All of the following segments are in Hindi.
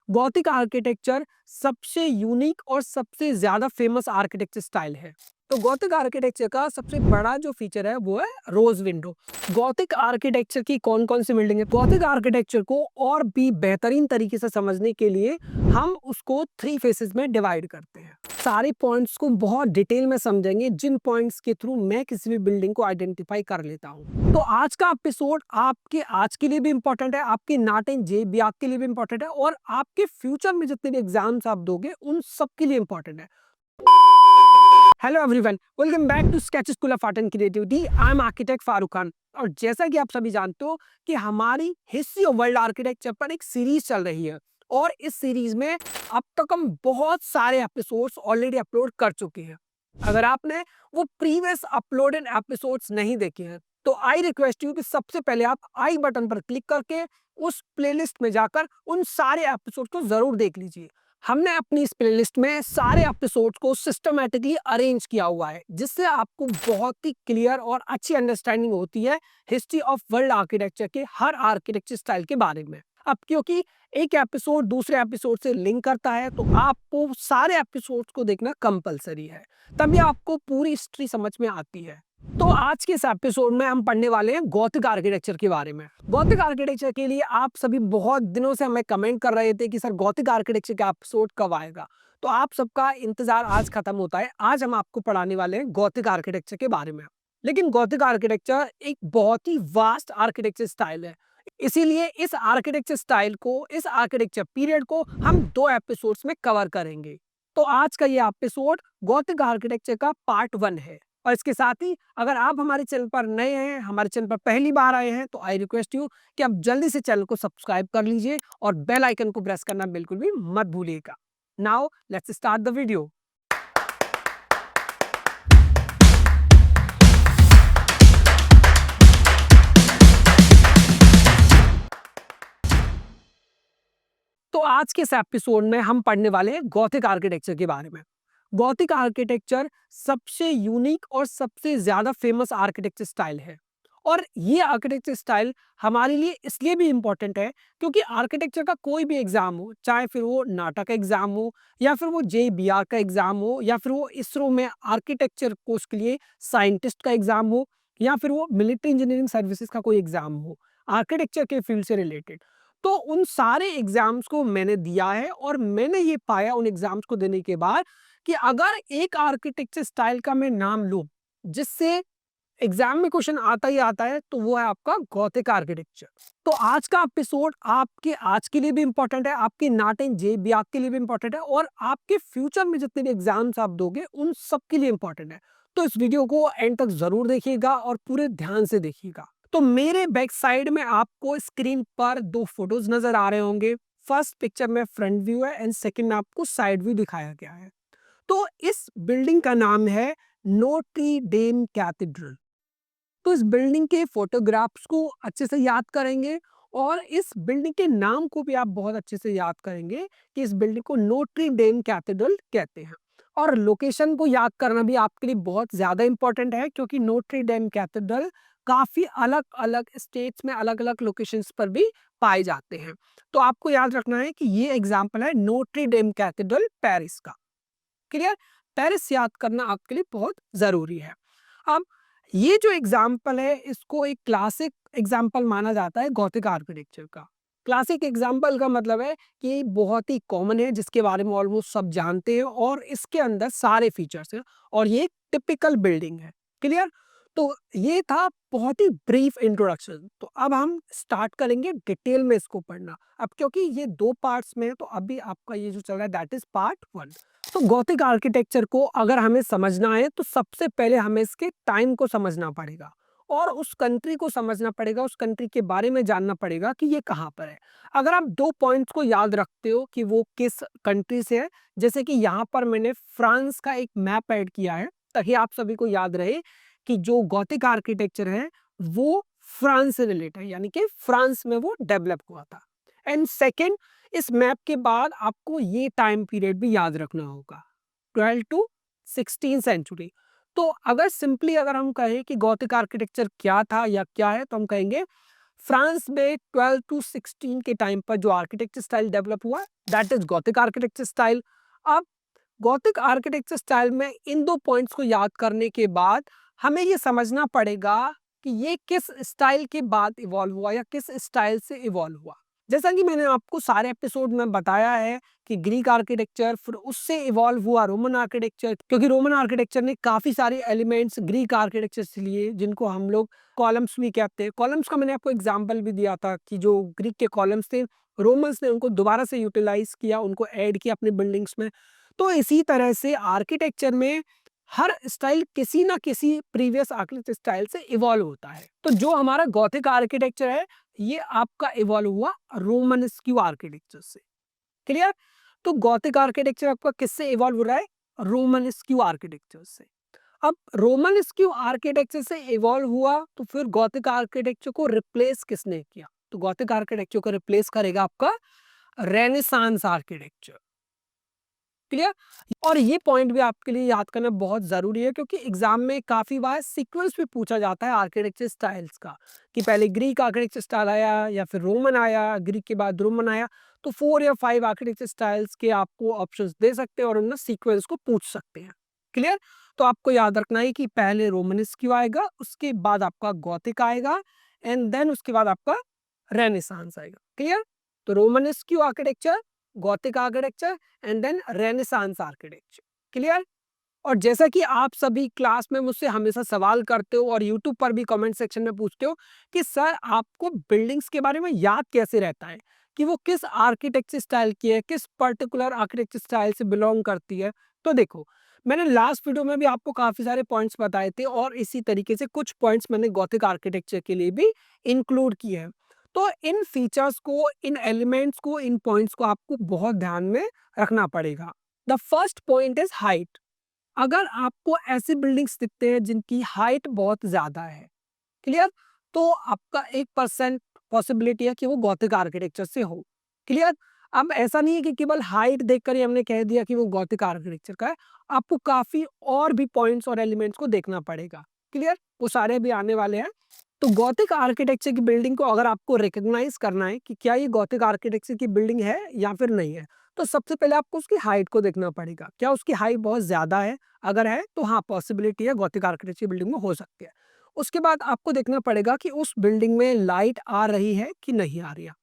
गॉथिक आर्किटेक्चर सबसे यूनिक और सबसे ज्यादा फेमस आर्किटेक्चर स्टाइल है। तो गॉथिक आर्किटेक्चर का सबसे बड़ा जो फीचर है वो है रोज विंडो। गॉथिक आर्किटेक्चर की कौन कौन सी बिल्डिंग है, गॉथिक आर्किटेक्चर को और भी बेहतरीन तरीके से समझने के लिए हम उसको 3 फेसेस में डिवाइड करते हैं। सारे पॉइंट्स को बहुत डिटेल में समझेंगे, जिन पॉइंट्स के थ्रू मैं किसी भी बिल्डिंग को आइडेंटिफाई कर लेता हूँ। तो आज का एपिसोड आपके आज के लिए भी इंपॉर्टेंट है, आपके नाट एंड जे भी आपके लिए भी इंपॉर्टेंट है, और आपके फ्यूचर में जितने भी एग्जाम्स आप दोगे उन सब के लिए इंपॉर्टेंट है। Hello everyone, welcome back to sketch school of art and creativity. I am architect Farooq Khan. और जैसा कि आप सभी जानते हो कि हमारी हिस्ट्री ऑफ वर्ल्ड आर्किटेक्चर पर एक सीरीज चल रही है, और इस सीरीज में अब तक हम बहुत सारे एपिसोड्स ऑलरेडी अपलोड कर चुके हैं। अगर आपने वो प्रीवियस अपलोडेड एपिसोड्स नहीं देखे हैं तो आई रिक्वेस्ट यू कि सबसे पहले आप आई बटन पर क्लिक करके उस प्लेलिस्ट में जाकर उन सारे एपिसोड को जरूर देख लीजिए। हमने अपनी इस प्लेलिस्ट में सारे एपिसोड्स को सिस्टमैटिकली अरेंज किया हुआ है, जिससे आपको बहुत ही क्लियर और अच्छी अंडरस्टैंडिंग होती है हिस्ट्री ऑफ वर्ल्ड आर्किटेक्चर के हर आर्किटेक्चर स्टाइल के बारे में। अब क्योंकि एक एपिसोड दूसरे एपिसोड से लिंक करता है तो आपको सारे एपिसोड्स को देखना कंपलसरी है, तभी आपको पूरी हिस्ट्री समझ में आती है। तो आज के इस एपिसोड में हम पढ़ने वाले हैं गॉथिक आर्किटेक्चर के बारे में। गॉथिक आर्किटेक्चर के लिए आप सभी बहुत दिनों से हमें कमेंट कर रहे थे कि सर गॉथिक आर्किटेक्चर का एपिसोड कब आएगा। तो आप सबका इंतजार आज खत्म होता है। आज हम आपको पढ़ाने वाले हैं गॉथिक आर्किटेक्चर के बारे में। लेकिन गॉथिक आर्किटेक्चर एक बहुत ही वास्ट आर्किटेक्चर स्टाइल है, इसीलिए इस आर्किटेक्चर स्टाइल को, इस आर्किटेक्चर पीरियड को हम 2 एपिसोड्स में कवर करेंगे। तो आज का ये एपिसोड गॉथिक आर्किटेक्चर का पार्ट 1 है। और इसके साथ ही अगर आप हमारे चैनल पर नए हैं, हमारे चैनल पर पहली बार आए हैं, तो आई रिक्वेस्ट यू कि आप जल्दी से चैनल को सब्सक्राइब कर लीजिए और बेल आइकन को प्रेस करना बिल्कुल भी मत भूलिएगा। Now let's start the video. तो आज के इस एपिसोड में हम पढ़ने वाले हैं गॉथिक आर्किटेक्चर के बारे में। गॉथिक आर्किटेक्चर सबसे यूनिक और सबसे ज्यादा फेमस आर्किटेक्चर स्टाइल है, और ये आर्किटेक्चर स्टाइल हमारे लिए इसलिए भी इम्पोर्टेंट है क्योंकि आर्किटेक्चर का कोई भी एग्जाम हो, चाहे फिर वो नाटा का एग्जाम हो, या फिर वो JBR का एग्जाम हो, या फिर वो इसरो में आर्किटेक्चर कोर्स के लिए साइंटिस्ट का एग्जाम हो, या फिर वो मिलिट्री इंजीनियरिंग सर्विसेज का कोई एग्जाम हो आर्किटेक्चर के फील्ड से रिलेटेड, तो उन सारे एग्जाम्स को मैंने दिया है। और मैंने ये पाया उन एग्जाम्स को देने के बाद कि अगर एक आर्किटेक्चर स्टाइल का मैं नाम लूं जिससे एग्जाम में क्वेश्चन आता ही आता है, तो वो है आपका गॉथिक आर्किटेक्चर। तो आज का एपिसोड आपके आज के लिए भी इंपॉर्टेंट है, आपके नाट एंड जे भी आपके लिए भी इंपॉर्टेंट है, और आपके फ्यूचर में जितने भी एग्जाम्स आप दोगे उन सब के लिए इंपॉर्टेंट है। तो इस वीडियो को एंड तक जरूर देखिएगा और पूरे ध्यान से देखिएगा। तो मेरे बैक साइड में आपको स्क्रीन पर 2 फोटोज नजर आ रहे होंगे। फर्स्ट पिक्चर में फ्रंट व्यू है एंड सेकंड में आपको साइड व्यू दिखाया गया है। तो इस बिल्डिंग का नाम है नोट्री डेम कैथेड्रल। तो इस बिल्डिंग के फोटोग्राफ्स को अच्छे से याद करेंगे, और इस बिल्डिंग के नाम को भी आप बहुत अच्छे से याद करेंगे कि इस बिल्डिंग को नोट्री डेम कैथेड्रल कहते हैं। और लोकेशन को याद करना भी आपके लिए बहुत ज्यादा इंपॉर्टेंट है, क्योंकि नोट्री डेम कैथेड्रल काफी अलग अलग स्टेट्स में अलग अलग लोकेशंस पर भी पाए जाते हैं। तो आपको याद रखना है कि ये एग्जाम्पल है नोट्री डेम कैथेड्रल पेरिस का। क्लियर? पेरिस याद करना आपके लिए बहुत जरूरी है। अब ये जो एग्जाम्पल है इसको एक क्लासिक एग्जाम्पल माना जाता है गॉथिक आर्किटेक्चर का। क्लासिक एग्जाम्पल का मतलब है कि बहुत ही कॉमन है, जिसके बारे में ऑलमोस्ट सब जानते हैं, और इसके अंदर सारे फीचर्स हैं, और ये टिपिकल बिल्डिंग है। क्लियर? तो ये था बहुत ही ब्रीफ इंट्रोडक्शन। तो अब हम स्टार्ट करेंगे डिटेल में इसको पढ़ना। अब क्योंकि ये 2 पार्ट्स में है, तो अभी आपका ये जो चल रहा है दैट इज पार्ट 1। तो गॉथिक आर्किटेक्चर को अगर हमें समझना है तो सबसे पहले हमें इसके टाइम को समझना पड़ेगा, और उस कंट्री को समझना पड़ेगा, उस कंट्री के बारे में जानना पड़ेगा कि ये कहाँ पर है। अगर आप 2 पॉइंट्स को याद रखते हो कि वो किस कंट्री से है, जैसे कि यहाँ पर मैंने फ्रांस का एक मैप ऐड किया है, ताकि आप सभी को याद रहे कि जो गॉथिक आर्किटेक्चर है वो फ्रांस से रिलेटेड है, यानी कि फ्रांस में वो डेवलप हुआ था। एंड सेकेंड, इस मैप के बाद आपको ये टाइम पीरियड भी याद रखना होगा, 12 टू 16 सेंचुरी। तो अगर सिंपली अगर हम कहें कि गॉथिक आर्किटेक्चर क्या था या क्या है, तो हम कहेंगे फ्रांस में 12 टू 16 के टाइम पर जो आर्किटेक्चर स्टाइल डेवलप हुआ that is Gothic architecture style. अब गॉथिक आर्किटेक्चर स्टाइल में इन दो पॉइंट्स को याद करने के बाद हमें ये समझना पड़ेगा कि ये किस स्टाइल के बाद इवॉल्व हुआ या किस स्टाइल से इवॉल्व हुआ। जैसा कि मैंने आपको सारे एपिसोड में बताया है कि ग्रीक आर्किटेक्चर, फिर उससे इवॉल्व हुआ रोमन आर्किटेक्चर, क्योंकि रोमन आर्किटेक्चर ने काफी सारे एलिमेंट्स ग्रीक आर्किटेक्चर से लिए जिनको हम लोग कॉलम्स भी कहते हैं। कॉलम्स का मैंने आपको एग्जांपल भी दिया था कि जो ग्रीक के कॉलम्स थे रोमन्स ने उनको दोबारा से यूटिलाइज किया, उनको ऐड किया अपने बिल्डिंग्स में। तो इसी तरह से आर्किटेक्चर में हर स्टाइल किसी ना किसी प्रीवियस आर्किटेक्चर स्टाइल से इवॉल्व होता है। तो जो हमारा गॉथिक आर्किटेक्चर है ये आपका इवॉल्व हुआ रोमनस्क्यू आर्किटेक्चर से। क्लियर? तो गॉथिक आर्किटेक्चर आपका किससे इवॉल्व हो रहा है? रोमनस्क्यू आर्किटेक्चर से। अब रोमनस्क्यू आर्किटेक्चर से इवॉल्व हुआ तो फिर गॉथिक आर्किटेक्चर को रिप्लेस किसने किया? तो गॉथिक आर्किटेक्चर को रिप्लेस करेगा आपका रेनेसांस आर्किटेक्चर। क्लियर? और ये पॉइंट भी आपके लिए याद करना बहुत जरूरी है क्योंकि एग्जाम में काफी बार सीक्वेंस भी पूछा जाता है आर्किटेक्चर स्टाइल्स का कि पहले ग्रीक आर्किटेक्चर स्टाइल आया या फिर रोमन आया, ग्रीक के बाद रोमन आया। तो 4 या 5 आर्किटेक्चर स्टाइल्स के आपको ऑप्शंस दे सकते हैं और उनमें सीक्वेंस को पूछ सकते हैं। क्लियर? तो आपको याद रखना है कि पहले रोमनिस्क्यू आएगा, उसके बाद आपका गॉथिक आएगा एंड देन उसके बाद आपका रेनेसांस आएगा। क्लियर? तो Romanesque architecture, gothic architecture and then renaissance architecture. Clear? और जैसा कि आप सभी क्लास में मुझसे हमेशा सवाल करते हो और यूट्यूब पर भी कमेंट सेक्शन में पूछते हो कि सर आपको बिल्डिंग्स के बारे में याद कैसे रहता है कि वो किस आर्किटेक्चर स्टाइल की है, किस पर्टिकुलर आर्किटेक्चर स्टाइल से बिलोंग करती है। तो देखो, मैंने लास्ट वीडियो में भी आपको काफी सारे पॉइंट्स बताए थे और इसी तरीके से कुछ पॉइंट्स मैंने गॉथिक आर्किटेक्चर के लिए भी इंक्लूड किए हैं। तो इन फीचर्स को, इन एलिमेंट्स को, इन पॉइंट्स को आपको बहुत ध्यान में रखना पड़ेगा। The first point is height. अगर आपको ऐसी बिल्डिंग्स दिखते हैं जिनकी हाइट बहुत ज्यादा है, क्लियर, तो आपका 1% पॉसिबिलिटी है कि वो गॉथिक आर्किटेक्चर से हो। क्लियर? अब ऐसा नहीं है कि केवल हाइट देखकर ही हमने कह दिया कि वो गॉथिक आर्किटेक्चर का है। आपको काफी और भी पॉइंट्स और एलिमेंट्स को देखना पड़ेगा। क्लियर? वो सारे भी आने वाले हैं। तो गॉथिक आर्किटेक्चर की बिल्डिंग को अगर आपको रिकॉग्नाइज करना है कि क्या ये गॉथिक आर्किटेक्चर की बिल्डिंग है या फिर नहीं है, तो सबसे पहले आपको उसकी हाइट को देखना पड़ेगा। क्या उसकी हाइट बहुत ज्यादा है? अगर है तो हाँ, पॉसिबिलिटी है गॉथिक आर्किटेक्चर की बिल्डिंग में हो सकती है। उसके बाद आपको देखना पड़ेगा कि उस बिल्डिंग में लाइट आ रही है कि नहीं आ रही है।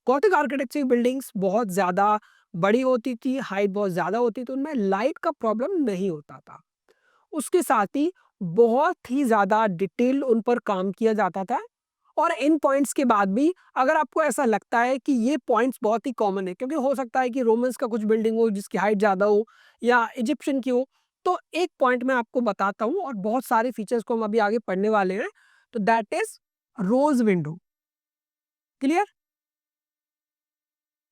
गॉथिक आर्किटेक्चर की बिल्डिंग्स बहुत ज्यादा बड़ी होती थी, हाइट बहुत ज्यादा होती, तो उनमें लाइट का प्रॉब्लम नहीं होता था। उसके साथ ही बहुत ही ज्यादा डिटेल उन पर काम किया जाता था। और इन पॉइंट्स के बाद भी अगर आपको ऐसा लगता है कि ये पॉइंट्स बहुत ही कॉमन है, क्योंकि हो सकता है कि रोमन्स का कुछ बिल्डिंग हो जिसकी हाइट ज्यादा हो या इजिप्शियन की हो, तो एक पॉइंट मैं आपको बताता हूँ और बहुत सारे फीचर्स को हम अभी आगे पढ़ने वाले हैं। तो that is rose window. Clear?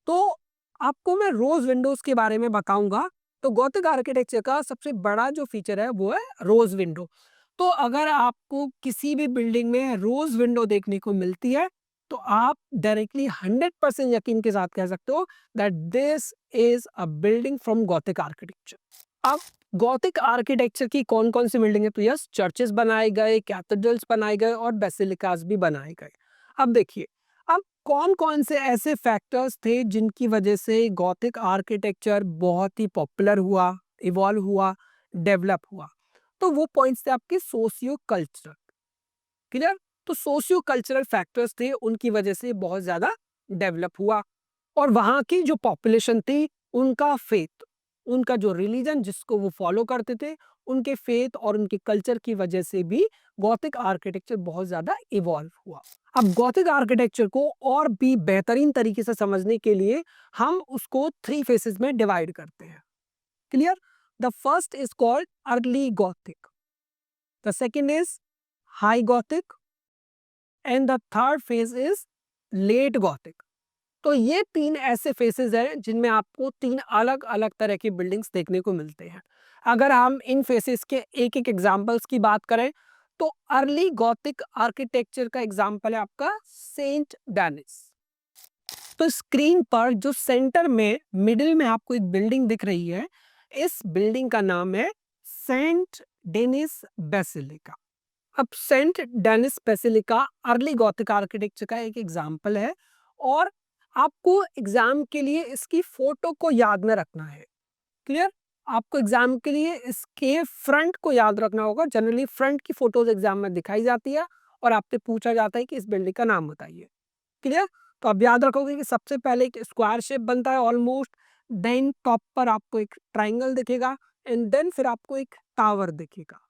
तो आपको मैं रोज विंडोज के बारे में बताऊंगा। तो गॉथिक आर्किटेक्चर का सबसे बड़ा जो फीचर है वो है रोज विंडो। तो अगर आपको किसी भी बिल्डिंग में रोज विंडो देखने को मिलती है तो आप डायरेक्टली 100% यकीन के साथ कह सकते हो that this is a building from Gothic architecture. अब गॉथिक आर्किटेक्चर की कौन कौन सी बिल्डिंग है? तो यस, चर्चेस बनाए गए, कैथेड्रल्स बनाए गए और बेसिलिकास भी बनाए गए। अब देखिए, अब कौन कौन से ऐसे फैक्टर्स थे जिनकी वजह से गॉथिक आर्किटेक्चर बहुत ही पॉपुलर हुआ, इवॉल्व हुआ, डेवलप हुआ? तो वो पॉइंट्स थे आपके सोशियो कल्चरल। क्लियर? तो सोशियो कल्चरल फैक्टर्स थे, उनकी वजह से बहुत ज्यादा डेवलप हुआ। और वहां की जो पॉपुलेशन थी, उनका फेथ, उनका जो रिलीजन जिसको वो फॉलो करते थे, उनके फेथ और उनके कल्चर की वजह से भी गॉथिक आर्किटेक्चर बहुत ज्यादा इवॉल्व हुआ। अब गॉथिक आर्किटेक्चर को और भी बेहतरीन तरीके से समझने के लिए हम उसको 3 फेसेस में डिवाइड करते हैं। Clear? The first is called early Gothic, the second is high Gothic and the third phase is late Gothic. तो ये 3 ऐसे फेसेस हैं जिनमें आपको 3 अलग अलग तरह की बिल्डिंग्स देखने को मिलते हैं। अगर हम इन फेसेस के एक एक एग्जांपल्स की बात करें तो अर्ली गॉथिक आर्किटेक्चर का एग्जांपल है आपका सेंट डेनिस। तो स्क्रीन पर जो सेंटर में मिडिल में आपको एक बिल्डिंग दिख रही है, इस बिल्डिंग का नाम है सेंट डेनिस बेसिलिका। अब Saint Denis basilica early Gothic architecture का एक एग्जाम्पल है और आपको एग्जाम के लिए इसकी फोटो को याद में रखना है। क्लियर? आपको एग्जाम के लिए इसके फ्रंट को याद रखना होगा। जनरली फ्रंट की फोटोज एग्जाम में दिखाई जाती है और आपसे पूछा जाता है कि इस बिल्डिंग का नाम बताइए। क्लियर? तो आप याद रखोगे कि सबसे पहले एक स्क्वायर शेप बनता है ऑलमोस्ट, देन टॉप पर आपको एक ट्राइंगल दिखेगा एंड देन फिर आपको एक टावर दिखेगा।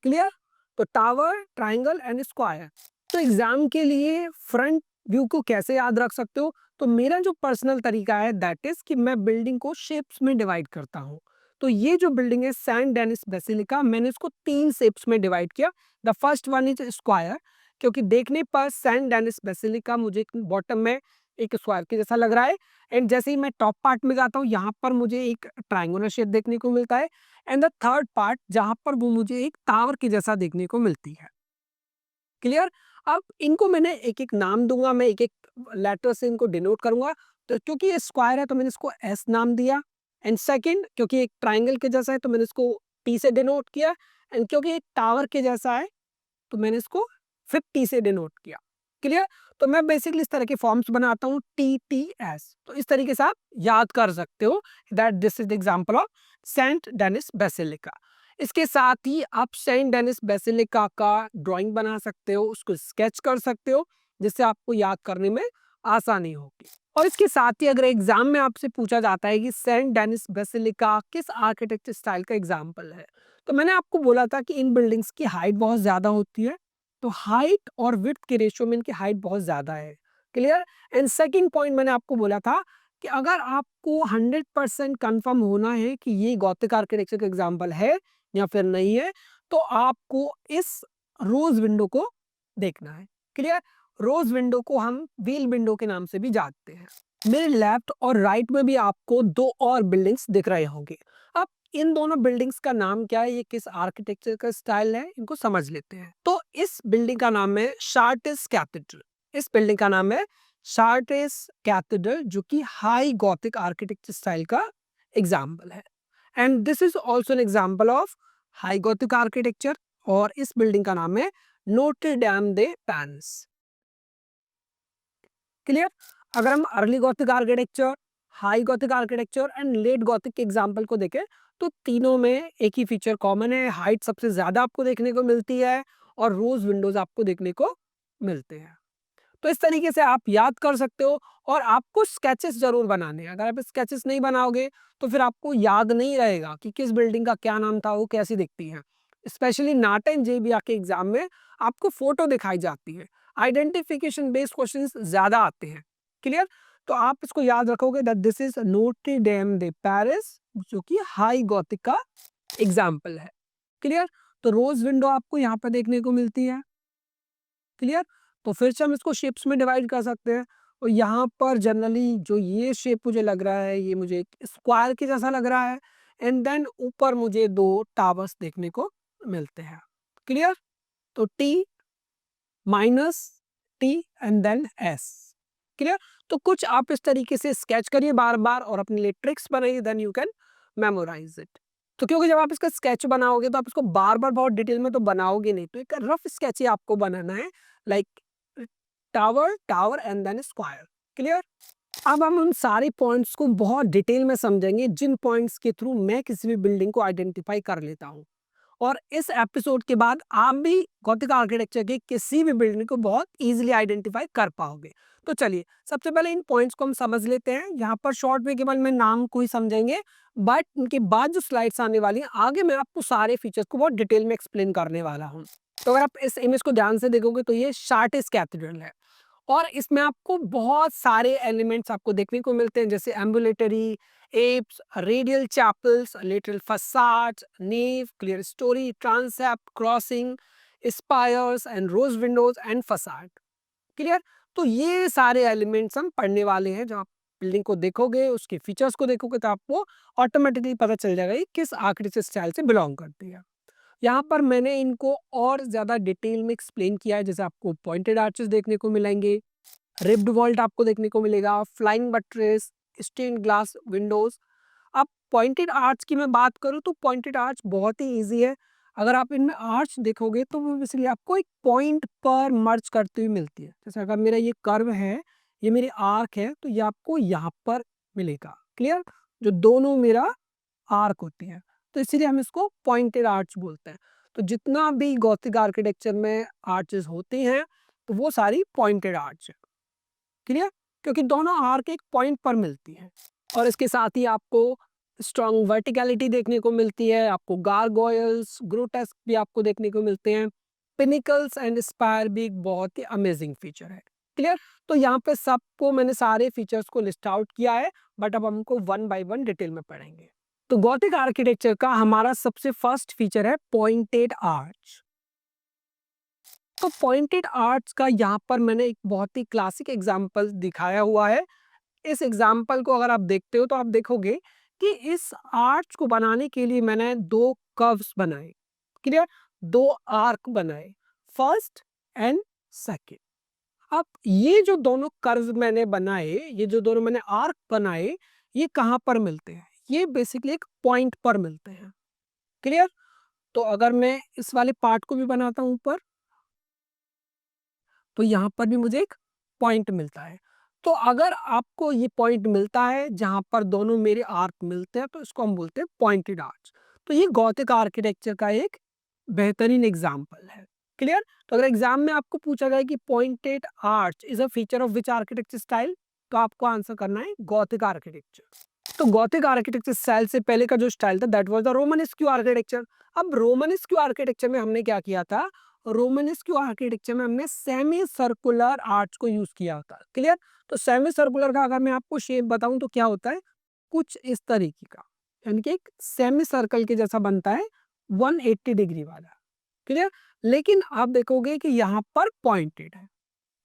क्लियर? तो टावर, ट्राइंगल एंड स्क्वायर। तो एग्जाम के लिए फ्रंट व्यू को कैसे याद रख सकते हो? तो मेरा जो पर्सनल तरीका है दैट इज कि मैं बिल्डिंग को शेप्स में डिवाइड करता हूँ। तो ये जो बिल्डिंग है सेंट डेनिस बेसिलिका, मैंने इसको 3 शेप्स में डिवाइड किया। The first one is square, क्योंकि देखने पर सेंट डेनिस बेसिलिका मुझे बॉटम में एक स्क्वायर के जैसा लग रहा है एंड जैसे ही मैं टॉप पार्ट में जाता हूँ यहाँ पर मुझे एक ट्राइंगुलर शेप देखने को मिलता है एंड द थर्ड पार्ट जहां पर वो मुझे एक टावर के जैसा देखने को मिलती है। क्लियर? अब इनको मैंने एक एक नाम दूंगा, मैं एक एक लेटर से इनको डिनोट करूंगा। तो क्योंकि ये स्क्वायर है तो मैंने इसको एस नाम दिया एंड सेकंड क्योंकि एक ट्राइंगल के जैसा है तो मैंने इसको टी से डिनोट किया एंड क्योंकि एक टावर के जैसा है तो मैंने इसको 50 से डिनोट किया। क्लियर? तो मैं बेसिकली इस तरह के फॉर्म्स बनाता हूँ टी टी एस। तो इस तरीके से आप याद कर सकते हो that this is the example of Saint Denis basilica. इसके साथ ही आप सेंट डेनिस बेसिलिका का ड्राइंग बना सकते हो, उसको स्केच कर सकते हो जिससे आपको याद करने में आसानी होगी। और इसके साथ ही अगर एग्जाम में आपसे पूछा जाता है कि सेंट डेनिस बेसिलिका किस आर्किटेक्चर स्टाइल का एग्जाम्पल है, तो मैंने आपको बोला था कि इन बिल्डिंग्स की हाइट बहुत ज्यादा होती है। तो हाइट और विड्थ के रेशियो में इनकी हाइट बहुत ज्यादा है। क्लियर? एंड सेकंड पॉइंट मैंने आपको बोला था कि अगर आपको 100% कंफर्म होना है कि ये गॉथिक आर्किटेक्चर का एग्जांपल है या फिर नहीं है, तो आपको इस रोज विंडो को देखना है। क्लियर? रोज विंडो को हम व्हील विंडो के नाम से भी जानते हैं। मेरे लेफ्ट और राइट में भी आपको 2 और बिल्डिंग्स दिख रहे होंगे। अब इन दोनों बिल्डिंग्स का नाम क्या है, ये किस आर्किटेक्चर का स्टाइल है, इनको समझ लेते हैं। तो इस बिल्डिंग का नाम है शार्टिस कैथेड्रल। इस बिल्डिंग का नाम है शार्टिस कैथेड्रल, जो कि हाई गॉथिक आर्किटेक्चर स्टाइल का एग्जाम्पल है and this is also an example of high Gothic architecture. और इस बिल्डिंग का नाम है नोटर डैम दे पैरिस। क्लियर? अगर हम early Gothic architecture, high Gothic architecture and let Gothic के एग्जांपल को देखें तो तीनों में एक ही फीचर कॉमन है, हाइट सबसे ज्यादा आपको देखने को मिलती है और रोज विंडोज आपको देखने को मिलते हैं। तो इस तरीके से आप याद कर सकते हो और आपको स्केचेस जरूर बनाने हैं। अगर आप स्केचेस नहीं बनाओगे तो फिर आपको याद नहीं रहेगा कि किस बिल्डिंग का क्या नाम था, वो कैसी दिखती है। स्पेशली नाटा एंड जेबीआर के एग्जाम में आपको फोटो दिखाई जाती है, आइडेंटिफिकेशन बेस्ड क्वेश्चंस ज्यादा आते हैं। क्लियर? तो आप इसको याद रखोगे that this is Notre Dame de Paris, जो कि हाई गॉथिक का एग्जाम्पल है। क्लियर? तो रोज विंडो आपको यहाँ पर देखने को मिलती है। क्लियर? तो फिर से हम इसको शेप्स में डिवाइड कर सकते हैं और यहाँ पर जनरली जो ये शेप मुझे लग रहा है, ये मुझे एक स्क्वायर के जैसा लग रहा है एंड देन ऊपर मुझे 2 टावर्स देखने को मिलते हैं। क्लियर? तो T minus T and then S. Clear? तो कुछ आप इस तरीके से स्केच करिए बार बार और अपने लिए ट्रिक्स बनाइए, then you can memorise it. तो क्योंकि जब आप इसका स्केच बनाओगे तो आप इसको बार बार बहुत डिटेल में तो बनाओगे नहीं, तो एक रफ स्केच ही आपको बनाना है, like tower tower and then square. Clear? अब हम उन सारे पॉइंट्स को बहुत डिटेल में समझेंगे जिन पॉइंट्स के थ्रू मैं किसी भी बिल्डिंग को आइडेंटिफाई कर लेता हूँ। और इस एपिसोड के बाद आप भी गॉथिक आर्किटेक्चर के किसी भी बिल्डिंग को बहुत इजीली आइडेंटिफाई कर पाओगे। तो चलिए सबसे पहले इन पॉइंट्स को हम समझ लेते हैं। यहाँ पर शॉर्ट में केवल मैं नाम को ही समझेंगे, बट इनके बाद जो स्लाइड्स आने वाली हैं आगे मैं आपको सारे फीचर्स को बहुत डिटेल में एक्सप्लेन करने वाला हूँ। तो अगर आप इस इमेज को ध्यान से देखोगे तो ये शार्टिस कैथेड्रल है और इसमें आपको बहुत सारे एलिमेंट्स आपको देखने को मिलते हैं, जैसे ambulatory, apse, radial chapels, lateral facades, nave, clerestory, transept, crossing, spires and rose windows and facade. Clear? तो ये सारे एलिमेंट्स हम पढ़ने वाले हैं। जब आप बिल्डिंग को देखोगे, उसके फीचर्स को देखोगे तो आपको ऑटोमेटिकली पता चल जाएगा कि किस आर्किटेक्चर स्टाइल से बिलोंग करती है। यहाँ पर मैंने इनको और ज़्यादा डिटेल में एक्सप्लेन किया है, जैसे आपको पॉइंटेड आर्चेस देखने को मिलेंगे, रिब्ड वॉल्ट आपको देखने को मिलेगा, flying buttress, stained glass windows. अब पॉइंटेड आर्च की मैं बात करूँ तो पॉइंटेड आर्च बहुत ही ईजी है। अगर आप इनमें आर्च देखोगे तो वो बेसिकली आपको एक पॉइंट पर मर्ज करती हुई मिलती है। जैसे अगर मेरा ये कर्व है, ये मेरी आर्क है, तो ये आपको यहाँ पर मिलेगा। क्लियर? जो दोनों मेरा आर्क होती है, तो इसीलिए हम इसको पॉइंटेड आर्च बोलते हैं। तो जितना भी गॉथिक आर्किटेक्चर में आर्चेस होती हैं, तो वो सारी पॉइंटेड आर्च है। क्लियर? क्योंकि दोनों आर्क एक पॉइंट पर मिलती हैं और इसके साथ ही आपको स्ट्रॉन्ग वर्टिकलिटी देखने को मिलती है, आपको गारगोयल्स, ग्रोटेस्क भी आपको देखने को मिलते हैं। पिनिकल्स एंड स्पायर भी एक बहुत ही अमेजिंग फीचर है। क्लियर? तो यहाँ पे सबको मैंने सारे फीचर्स को लिस्ट आउट किया है, बट अब हमको वन बाय वन डिटेल में पढ़ेंगे। तो गॉथिक आर्किटेक्चर का हमारा सबसे फर्स्ट फीचर है पॉइंटेड आर्च। तो पॉइंटेड आर्च का यहाँ पर मैंने एक बहुत ही क्लासिक एग्जांपल दिखाया हुआ है। इस एग्जाम्पल को अगर आप देखते हो तो आप देखोगे कि इस आर्च को बनाने के लिए मैंने दो कर्व्स बनाए। क्लियर? दो आर्क बनाए, फर्स्ट एंड सेकंड। अब ये जो दोनों कर्व मैंने बनाए, ये जो दोनों मैंने आर्क बनाए, ये कहाँ पर मिलते हैं? ये बेसिकली एक पॉइंट पर मिलते हैं। क्लियर? तो अगर मैं इस वाले पार्ट को भी बनाता हूं ऊपर, तो यहाँ पर भी मुझे एक पॉइंट मिलता है। तो अगर आपको ये पॉइंट मिलता है जहाँ पर दोनों मेरे आर्क मिलते हैं, तो इसको हम बोलते हैं पॉइंटेड आर्च। तो ये गॉथिक आर्किटेक्चर का एक बेहतरीन एग्जाम्पल है। क्लियर? तो अगर एग्जाम में आपको पूछा जाए कि pointed arch is a feature of which architecture style, तो आपको आंसर करना है गॉथिक आर्किटेक्चर। तो गॉथिक आर्किटेक्चर स्टाइल से पहले का जो स्टाइल था दैट वाज द रोमनेस्क्यू आर्किटेक्चर। अब रोमनेस्क्यू आर्किटेक्चर में हमने क्या किया था? रोमनेस्क्यू आर्किटेक्चर में हमने सेमी सर्कुलर आर्च को यूज किया था। क्लियर? तो सेमी सर्कुलर का अगर मैं आपको शेप बताऊं तो क्या होता है? कुछ इस तरीके का, यानी कि एक सेमी सर्कल के जैसा बनता है, 180 डिग्री वाला। क्लियर? लेकिन आप देखोगे कि यहाँ पर पॉइंटेड है।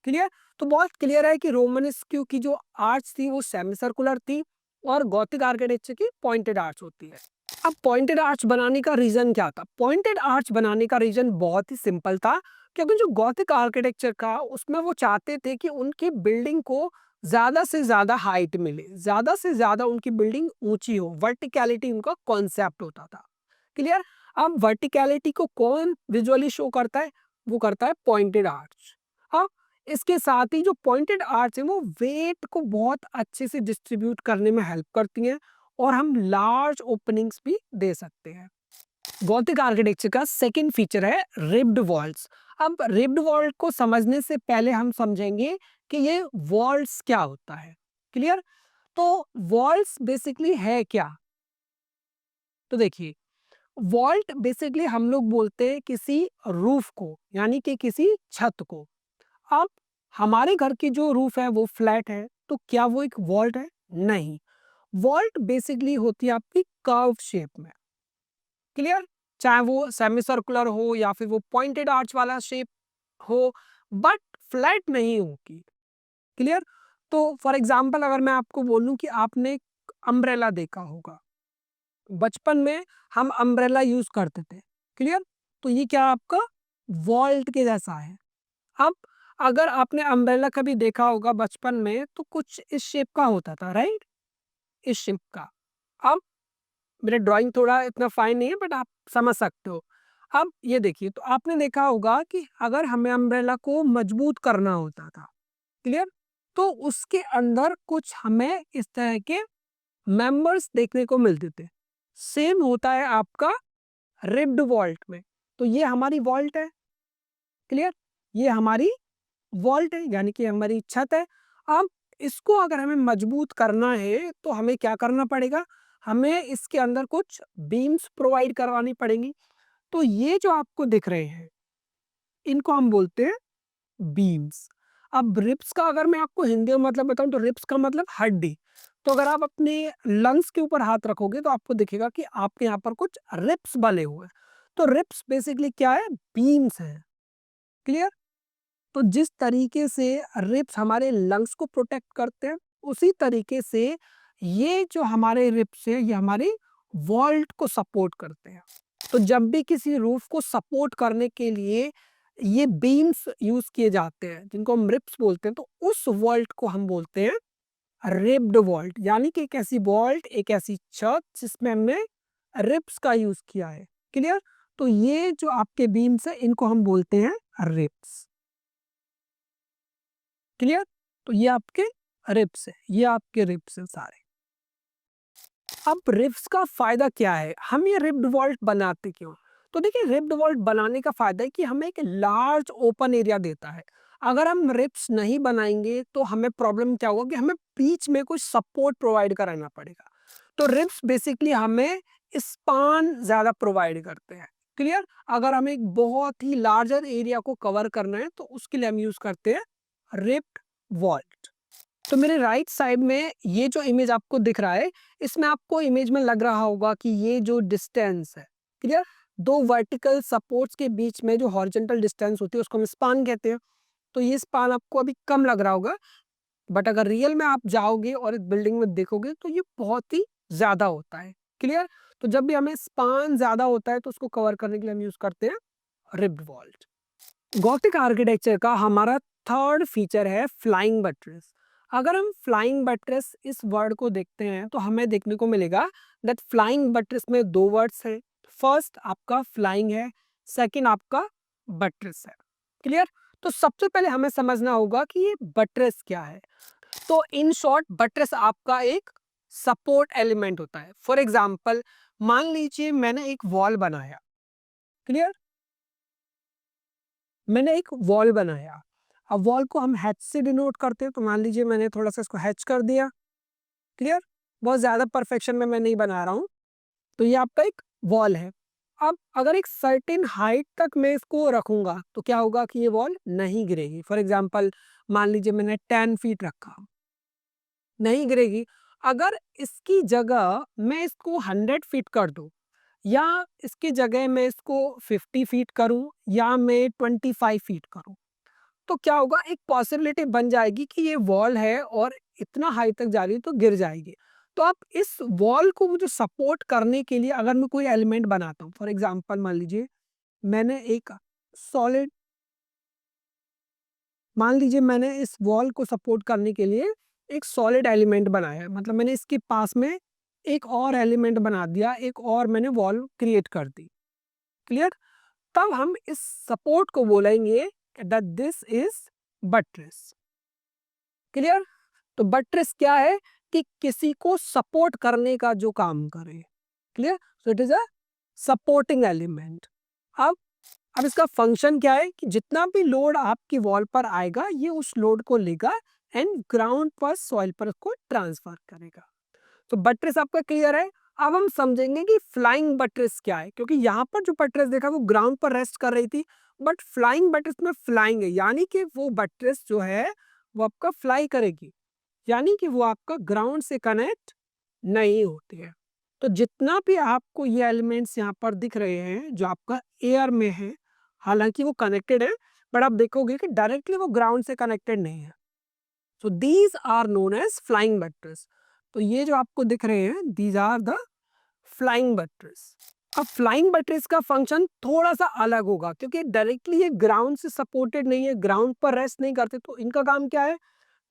क्लियर? तो बहुत क्लियर है कि रोमनेस्क्यू की जो आर्च थी वो सेमी सर्कुलर थी और गॉथिक आर्किटेक्चर की पॉइंटेड आर्च होती है। अब पॉइंटेड आर्च बनाने का रीजन क्या था? पॉइंटेड आर्च बनाने का रीजन बहुत ही सिंपल था, क्योंकि जो गॉथिक आर्किटेक्चर का उसमें वो चाहते थे कि उनकी बिल्डिंग को ज्यादा से ज्यादा हाइट मिले, ज्यादा से ज्यादा उनकी बिल्डिंग ऊंची हो, वर्टिकलिटी उनका कॉन्सेप्ट होता था। क्लियर? अब वर्टिकलिटी को कौन विजुअली शो करता है? वो करता है पॉइंटेड आर्च। अब इसके साथ ही जो पॉइंटेड आर्च है वो वेट को बहुत अच्छे से डिस्ट्रीब्यूट करने में हेल्प करती हैं और हम लार्ज ओपनिंग्स भी दे सकते हैं। गॉथिक आर्किटेक्चर का सेकंड फीचर है रिब्ड वॉल्स। अब रिब्ड वॉल को समझने से पहले हम समझेंगे कि ये वॉल्स क्या होता है। क्लियर? तो वॉल्स बेसिकली है क्या? तो देखिए, वॉल्ट बेसिकली हम लोग बोलते हैं किसी रूफ को, यानी कि किसी छत को। अब हमारे घर की जो रूफ है वो फ्लैट है, तो क्या वो एक वॉल्ट है? नहीं। वॉल्ट बेसिकली होती है आपकी कर्व शेप में। क्लियर? चाहे वो सेमी सर्कुलर हो या फिर वो पॉइंटेड आर्च वाला शेप हो, बट फ्लैट नहीं होगी। क्लियर? तो फॉर एग्जांपल अगर मैं आपको बोलूं कि आपने अम्ब्रेला देखा होगा, बचपन में हम अम्ब्रेला यूज करते थे। क्लियर? तो ये क्या आपका वॉल्ट के जैसा है। अब अगर आपने अम्ब्रेला कभी देखा होगा बचपन में, तो कुछ इस शेप का होता था, राइट? इस शेप का। अब मेरा ड्राइंग थोड़ा इतना फाइन नहीं है, बट आप समझ सकते हो। अब ये देखिए, तो आपने देखा होगा कि अगर हमें अम्ब्रेला को मजबूत करना होता था, क्लियर? तो उसके अंदर कुछ हमें इस तरह के मेंबर्स देखने को मिलते थे। सेम होता है आपका रिब्ड वॉल्ट में। तो ये हमारी वॉल्ट है। क्लियर? ये हमारी वॉल्ट है, यानी कि हमारी छत है। अब इसको अगर हमें मजबूत करना है तो हमें क्या करना पड़ेगा? हमें इसके अंदर कुछ बीम्स प्रोवाइड करवानी पड़ेंगी। तो ये जो आपको दिख रहे हैं, इनको हम बोलते हैं बीम्स। अब रिब्स का अगर मैं आपको हिंदी में मतलब बताऊं तो रिब्स का मतलब हड्डी। तो अगर आप अपने लंग्स के ऊपर हाथ रखोगे तो आपको दिखेगा कि आपके यहाँ पर कुछ रिब्स बने हुए हैं। तो रिब्स बेसिकली क्या है? बीम्स हैं। क्लियर? तो जिस तरीके से रिब्स हमारे लंग्स को प्रोटेक्ट करते हैं, उसी तरीके से ये जो हमारे रिब्स है ये हमारे वॉल्ट को सपोर्ट करते हैं। तो जब भी किसी रूफ को सपोर्ट करने के लिए ये बीम्स यूज किए जाते हैं, जिनको हम रिब्स बोलते हैं, तो उस वॉल्ट को हम बोलते हैं रिब्ड वॉल्ट, यानी कि एक ऐसी वॉल्ट, एक ऐसी छत जिसमें हमने रिब्स का यूज किया है। क्लियर? तो ये जो आपके बीम्स है इनको हम बोलते हैं रिब्स। क्लियर? तो ये आपके रिब्स है, ये आपके रिब्स है सारे। अब रिब्स का फायदा क्या है, हम ये रिब्ड वॉल्ट बनाते क्यों? तो देखिए, रिब्ड वॉल्ट बनाने का फायदा है कि हमें एक लार्ज ओपन एरिया देता है। अगर हम रिब्स नहीं बनाएंगे तो हमें प्रॉब्लम क्या होगा कि हमें बीच में कुछ सपोर्ट प्रोवाइड कराना पड़ेगा। तो रिब्स बेसिकली हमें स्पान ज्यादा प्रोवाइड करते हैं। क्लियर? अगर हमें एक बहुत ही लार्जर एरिया को कवर करना है तो उसके लिए हम यूज करते हैं रिब्ड वॉल्ट। तो मेरे राइट साइड में ये जो इमेज आपको दिख रहा है, इसमें आपको इमेज में लग रहा होगा कि ये जो डिस्टेंस है, क्लियर, दो वर्टिकल सपोर्ट्स के बीच में जो हॉरिजॉन्टल डिस्टेंस होती है उसको हम स्पान कहते हैं। तो ये स्पान आपको अभी कम लग रहा होगा, बट अगर रियल में आप जाओगे और इस बिल्डिंग में देखोगे तो ये बहुत ही ज्यादा होता है। क्लियर? तो जब भी हमें स्पान ज्यादा होता है तो उसको कवर करने के लिए हम यूज करते हैं रिब्ड वॉल्ट। गॉथिक आर्किटेक्चर का हमारा थर्ड फीचर है फ्लाइंग बट्रेस। अगर हम फ्लाइंग बट्रेस इस वर्ड को देखते हैं तो हमें देखने को मिलेगा दैट फ्लाइंग बट्रेस में दो वर्ड्स हैं। फर्स्ट आपका फ्लाइंग है, सेकंड आपका बट्रेस है। क्लियर? तो सबसे पहले हमें समझना होगा कि ये बट्रेस क्या है। तो इन शॉर्ट, बट्रेस आपका एक सपोर्ट एलिमेंट होता है। फॉर एग्जाम्पल, मान लीजिए मैंने एक वॉल बनाया। क्लियर? मैंने एक वॉल बनाया। अब वॉल को हम हैच से डिनोट करते हैं, तो मान लीजिए मैंने थोड़ा सा इसको हैच कर दिया। क्लियर? बहुत ज्यादा परफेक्शन में मैं नहीं बना रहा हूं। तो ये आपका एक वॉल है। अब अगर एक सर्टेन हाइट तक मैं इसको रखूंगा तो क्या होगा कि ये वॉल नहीं गिरेगी। फॉर एग्जाम्पल, मान लीजिए मैंने 10 फीट रखा, नहीं गिरेगी। अगर इसकी जगह मैं इसको 100 फीट कर दूं, या इसकी जगह मैं इसको 50 फीट करूं, या मैं 25 फीट करूं, तो क्या होगा, एक पॉसिबिलिटी बन जाएगी कि ये वॉल है और इतना हाई तक जा रही है तो गिर जाएगी। तो आप इस वॉल को मुझे सपोर्ट करने के लिए अगर मैं कोई एलिमेंट बनाता हूँ, फॉर एग्जांपल मान लीजिए मैंने एक सॉलिड, मान लीजिए मैंने इस वॉल को सपोर्ट करने के लिए एक सॉलिड एलिमेंट बनाया है, मतलब मैंने इसके पास में एक और एलिमेंट बना दिया, एक और मैंने वॉल क्रिएट कर दी। क्लियर? तब हम इस सपोर्ट को बोलेंगे that this is buttress. Clear? तो बट्रेस क्या है कि किसी को सपोर्ट करने का जो काम करे। Clear? So it is a supporting element. अब अब इसका फंक्शन क्या है कि जितना भी लोड आपकी वॉल पर आएगा ये उस लोड को लेगा एंड ग्राउंड पर, सॉइल पर उसको ट्रांसफर करेगा। तो बट्रेस आपका क्लियर है। अब हम समझेंगे कि फ्लाइंग बट्रेस क्या है, क्योंकि यहाँ पर जो बट्रेस देखा वो ग्राउंड पर रेस्ट कर रही थी, बट फ्लाइंग बट्रेस में फ्लाइंग है, यानी कि वो बट्रेस जो है वो आपका फ्लाई करेगी, यानी कि वो आपका ग्राउंड से कनेक्ट नहीं होती है। तो जितना भी आपको ये एलिमेंट्स यहाँ पर दिख रहे हैं जो आपका एयर में है, हालांकि वो कनेक्टेड है, बट आप देखोगे कि डायरेक्टली वो ग्राउंड से कनेक्टेड नहीं है। So these are known as flying buttress. तो ये जो आपको दिख रहे हैं these are the flying buttress. अब फ्लाइंग बट्रेस का फंक्शन थोड़ा सा अलग होगा, क्योंकि डायरेक्टली ये ग्राउंड से सपोर्टेड नहीं है, ग्राउंड पर रेस्ट नहीं करते। तो इनका काम क्या है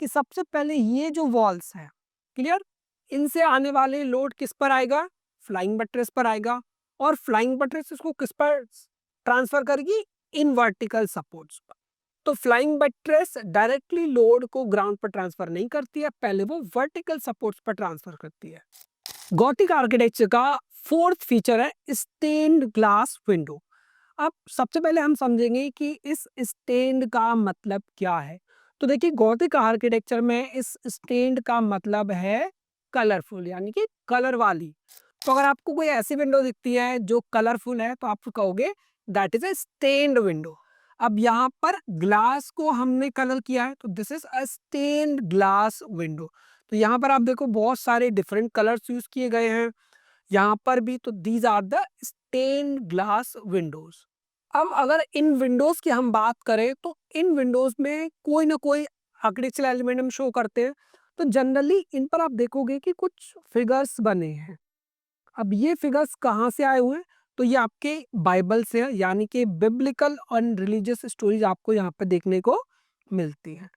कि सबसे पहले ये जो वॉल्स हैं, क्लियर, इनसे आने वाले लोड किस पर आएगा, फ्लाइंग बट्रेस पर आएगा, और फ्लाइंग बट्रेस इसको किस पर ट्रांसफर करेगी, इन वर्टिकल सपोर्ट्स पर। तो फ्लाइंग बट्रेस डायरेक्टली लोड को ग्राउंड पर ट्रांसफर नहीं करती है, पहले वो वर्टिकल सपोर्ट्स पर ट्रांसफर करती है। गॉथिक आर्किटेक्चर का फोर्थ फीचर है स्टेन्ड ग्लास विंडो। अब सबसे पहले हम समझेंगे कि इस स्टेन्ड का मतलब क्या है। तो देखिए, गॉथिक आर्किटेक्चर में इस स्टेन्ड का मतलब है कलरफुल, यानी कि कलर वाली। तो अगर आपको कोई ऐसी विंडो दिखती है जो कलरफुल है तो आप कहोगे that is a stained window. अब यहाँ पर ग्लास को हमने कलर किया है तो this is a stained glass window. तो यहाँ पर आप देखो बहुत सारे डिफरेंट कलर्स यूज किए गए हैं यहाँ पर भी। तो these are the stained glass windows. अब अगर इन विंडोज की हम बात करें तो इन विंडोज में कोई ना कोई आर्किटेक्चरल एलिमेंट हम शो करते हैं। तो जनरली इन पर आप देखोगे कि कुछ फिगर्स बने हैं। अब ये फिगर्स कहाँ से आए हुए हैं, तो ये आपके बाइबल से है, यानी कि बिब्लिकल और रिलीजियस स्टोरीज आपको यहाँ पे देखने को मिलती हैं।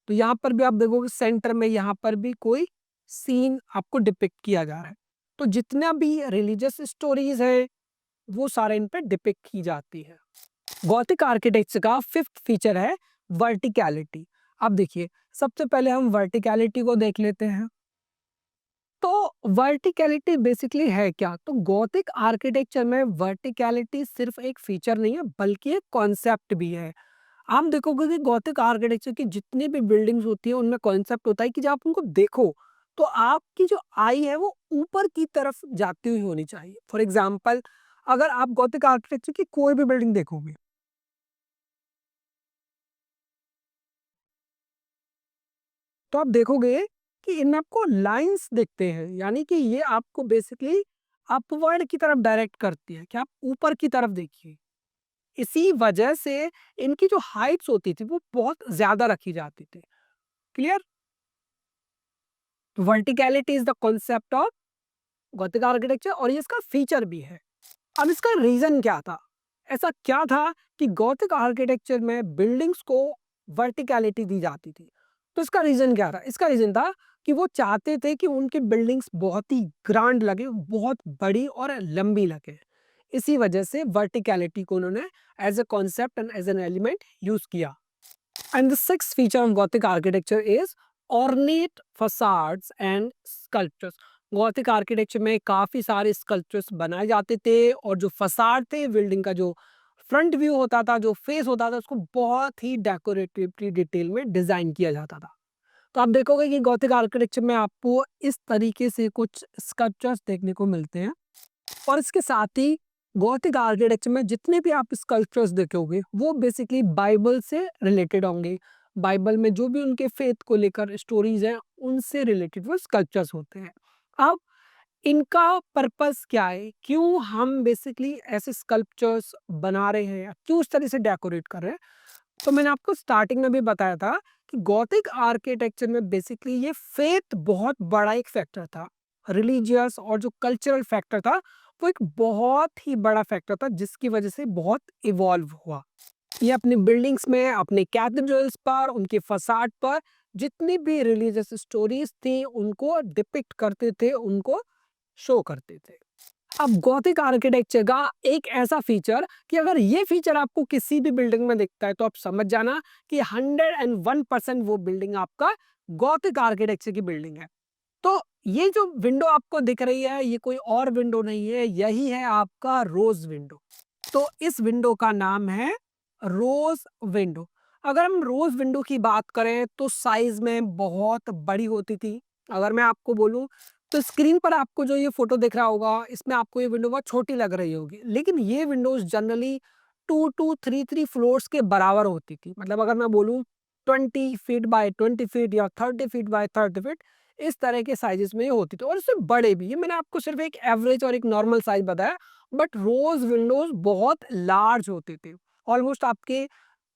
तो यहाँ पर भी आप देखोगे सेंटर में यहाँ पर भी कोई सीन आपको डिपिक्ट किया जा रहा है। तो जितना भी रिलीजियस स्टोरीज है वो सारे इन पे डिपिक्ट की जाती है। गॉथिक आर्किटेक्चर का फिफ्थ फीचर है वर्टिकैलिटी। अब देखिए, सबसे पहले हम वर्टिकैलिटी को देख लेते हैं। तो वर्टिकैलिटी बेसिकली है क्या? तो गॉथिक आर्किटेक्चर में वर्टिकैलिटी सिर्फ एक फीचर नहीं है, बल्कि एक कॉन्सेप्ट भी है। आप देखोगे कि गॉथिक आर्किटेक्चर की जितनी भी बिल्डिंग्स होती है, उनमें कॉन्सेप्ट होता है कि जब आप उनको देखो, तो आपकी जो आई है वो ऊपर की तरफ जाती हुई होनी चाहिए। फॉर एग्जाम्पल, अगर आप गॉथिक आर्किटेक्चर की कोई भी बिल्डिंग देखोगे, तो आप देखोगे कि इनमें आपको लाइंस दिखते हैं, यानी कि ये आपको बेसिकली अपवर्ड की तरफ डायरेक्ट करती है कि आप ऊपर की तरफ देखिए। इसी वजह से इनकी जो हाइट्स होती थी वो बहुत ज्यादा रखी जाती थी। Clear? Verticality is the concept of gothic architecture और ये इसका फीचर भी है। अब इसका रीजन क्या था? ऐसा क्या था कि गॉथिक आर्किटेक्चर में बिल्डिंग्स को वर्टिकैलिटी दी जाती थी? तो इसका रीजन क्या था? इसका रीजन था कि वो चाहते थे कि उनकी बिल्डिंग्स बहुत ही ग्रांड लगे, बहुत बड़ी और लंबी लगे। इसी वजह से वर्टिकैलिटी को उन्होंने as a concept and as an element use किया। And the sixth feature of Gothic architecture is ornate facades and sculptures. Gothic architecture में काफी सारे स्कल्पचर्स बनाए जाते थे और जो फसाड थे, बिल्डिंग का जो फ्रंट व्यू होता था, जो फेस होता था, उसको बहुत ही डेकोरेटिवली डिटेल में डिजाइन किया जाता था। तो आप देखोगे कि गॉथिक आर्किटेक्चर में आपको इस तरीके से कुछ स्कल्पचर्स देखने को मिलते हैं। और इसके साथ ही गॉथिक आर्किटेक्चर में जितने भी आप स्कल्पचर्स देखोगे, वो बेसिकली बाइबल से रिलेटेड होंगे। बाइबल में जो भी उनके फेथ को लेकर स्टोरीज हैं, उनसे रिलेटेड वो स्कल्पचर्स होते हैं। अब इनका पर्पस क्या है? क्यों हम बेसिकली ऐसे स्कल्पचर्स बना रहे हैं या क्यों इस तरह से डेकोरेट कर रहे हैं? तो मैंने आपको स्टार्टिंग में भी बताया था कि गॉथिक आर्किटेक्चर में बेसिकली ये फेथ बहुत बड़ा एक फैक्टर था। रिलीजियस और जो कल्चरल फैक्टर था, वो एक बहुत ही बड़ा फैक्टर था, जिसकी वजह से बहुत इवॉल्व हुआ। ये अपनी बिल्डिंग्स में, अपने कैथेड्रल्स पर, उनके फसाड पर जितनी भी रिलीजियस स्टोरीज थी, उनको डिपिक्ट करते थे, उनको शो करते थे। अब गॉथिक आर्किटेक्चर का एक ऐसा फीचर कि अगर ये फीचर आपको किसी भी बिल्डिंग में दिखता है, तो आप समझ जाना कि 101% वो बिल्डिंग आपका गॉथिक आर्किटेक्चर की बिल्डिंग है। तो ये जो विंडो आपको दिख रही है, ये कोई और विंडो नहीं है, यही है आपका रोज विंडो। तो इस विंडो का नाम है रोज विंडो। अगर हम रोज विंडो की बात करें, तो साइज में बहुत बड़ी होती थी। अगर मैं आपको बोलूं, तो स्क्रीन पर आपको जो ये फोटो दिख रहा होगा, इसमें आपको ये विंडो बहुत छोटी लग रही होगी, लेकिन ये विंडोज जनरली 2 to 3 फ्लोर्स के बराबर होती थी। मतलब अगर मैं बोलूं 20 फीट बाय 20 फीट या 30 फीट बाय 30 फीट, इस तरह के साइजेस में ये होती थी और इससे बड़े भी। ये मैंने आपको सिर्फ एक एवरेज और एक नॉर्मल साइज बताया, बट रोज विंडोज बहुत लार्ज होते थे। ऑलमोस्ट आपके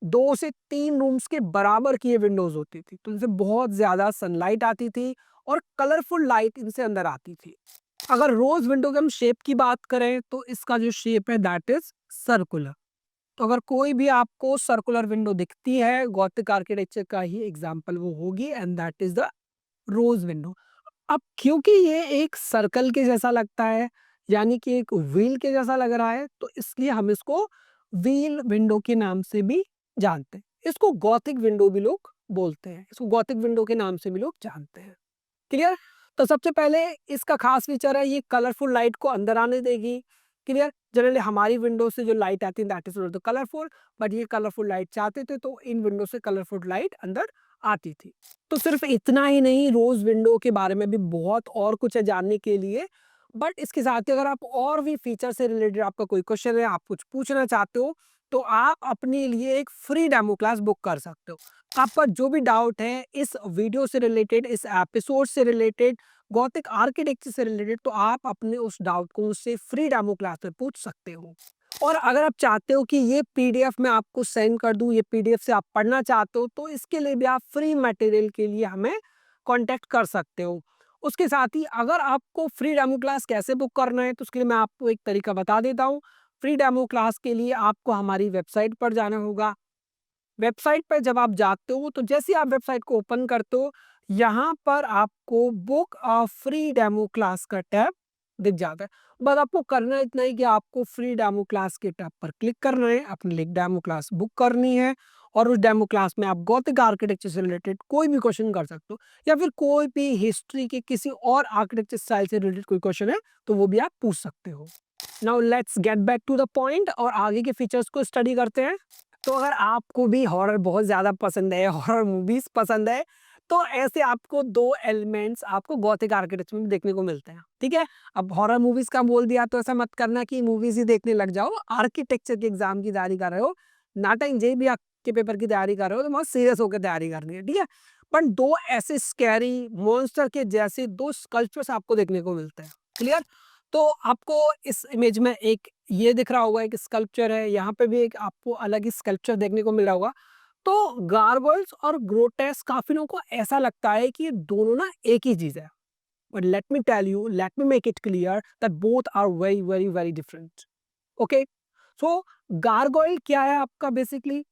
2 से 3 रूम्स के बराबर की ये विंडोज होती थी। तो इनसे बहुत ज्यादा सनलाइट आती थी और कलरफुल लाइट इनसे अंदर आती थी। अगर रोज विंडो के हम शेप की बात करें, तो इसका जो शेप है दैट इज सर्कुलर। तो अगर कोई भी आपको सर्कुलर विंडो दिखती है, गॉथिक आर्किटेक्चर का ही एग्जांपल वो होगी, and that is the rose window. अब क्योंकि ये एक सर्कल के जैसा लगता है, यानी कि एक व्हील के जैसा लग रहा है, तो इसलिए हम इसको व्हील विंडो के नाम से भी जानते हैं। इसको गॉथिक विंडो भी लोग बोलते हैं, इसको गॉथिक विंडो के नाम से भी लोग जानते हैं। क्लियर? तो सबसे पहले इसका खास फीचर है, ये कलरफुल लाइट को अंदर आने देगी। क्लियर? जनरली हमारी विंडो से जो लाइट आती है दैट इज कलरफुल, बट ये कलरफुल लाइट चाहते थे, तो इन विंडो से कलरफुल लाइट अंदर आती थी। तो सिर्फ इतना ही नहीं, रोज विंडो के बारे में भी बहुत और कुछ है जानने के लिए। बट इसके साथ ही अगर आप और भी फीचर से रिलेटेड आपका कोई क्वेश्चन है, आप कुछ पूछना चाहते हो, तो आप अपने लिए एक फ्री डेमो क्लास बुक कर सकते हो। आपका जो भी डाउट है इस वीडियो से रिलेटेड, इस एपिसोड से रिलेटेड, गॉथिक आर्किटेक्चर से रिलेटेड, तो आप अपने उस डाउट को मुझसे फ्री डेमो क्लास में पूछ सकते हो। और अगर आप चाहते हो कि ये पीडीएफ मैं आपको सेंड कर दूं, ये पीडीएफ से आप पढ़ना चाहते हो, तो इसके लिए भी आप फ्री मटेरियल के लिए हमें कांटेक्ट कर सकते हो। उसके साथ ही अगर आपको फ्री डेमो क्लास कैसे बुक करना है, तो उसके लिए मैं आपको एक तरीका बता देता हूँ। फ्री डेमो क्लास के लिए आपको हमारी वेबसाइट पर जाना होगा। वेबसाइट पर जब आप जाते हो, तो जैसे ही आप वेबसाइट को ओपन करते हो, यहाँ पर आपको book a free demo class का टैब दिख जाता है। बस आपको करना इतना ही कि आपको फ्री डेमो क्लास के टैब पर क्लिक करना है, अपने लिए डेमो क्लास बुक करनी है और उस डेमो क्लास में आप गॉथिक आर्किटेक्चर से रिलेटेड कोई भी क्वेश्चन कर सकते हो, या फिर कोई भी हिस्ट्री के किसी और आर्किटेक्चर स्टाइल से रिलेटेड कोई क्वेश्चन है तो वो भी आप पूछ सकते हो। Now let's get back to the point और आगे के फीचर्स को स्टडी करते हैं। तो अगर आपको भी हॉरर बहुत ज़्यादा पसंद है, हॉरर मूवीज़ पसंद है, तो ऐसे आपको 2 एलिमेंट्स आपको गॉथिक आर्किटेक्चर में देखने को मिलते हैं, ठीक है? अब हॉरर मूवीज़ का बोल दिया तो ऐसा मत करना कि मूवीज़ ही देखने लग जाओ, आर्किटेक्चर के एग्ज़ाम की तैयारी कर रहे हो, नाटक जेईई के पेपर की तैयारी कर रहे हो तो बहुत सीरियस होकर तैयारी करनी है, ठीक है? पर 2 ऐसे स्कैरी मॉन्स्टर के जैसे 2 स्कल्पचर्स आपको देखने को मिलते हैं, क्लियर? तो आपको इस इमेज में एक ये दिख रहा होगा, एक स्कल्पचर है, यहाँ पे भी एक आपको अलग ही स्कल्पचर देखने को मिल रहा होगा। तो गार्गोयल्स और ग्रोटेस्क काफी लोगों को ऐसा लगता है कि ये दोनों ना एक ही चीज है, but let me tell you, let me make it clear that both are very very very different. Okay, so gargoyle क्या है आपका बेसिकली?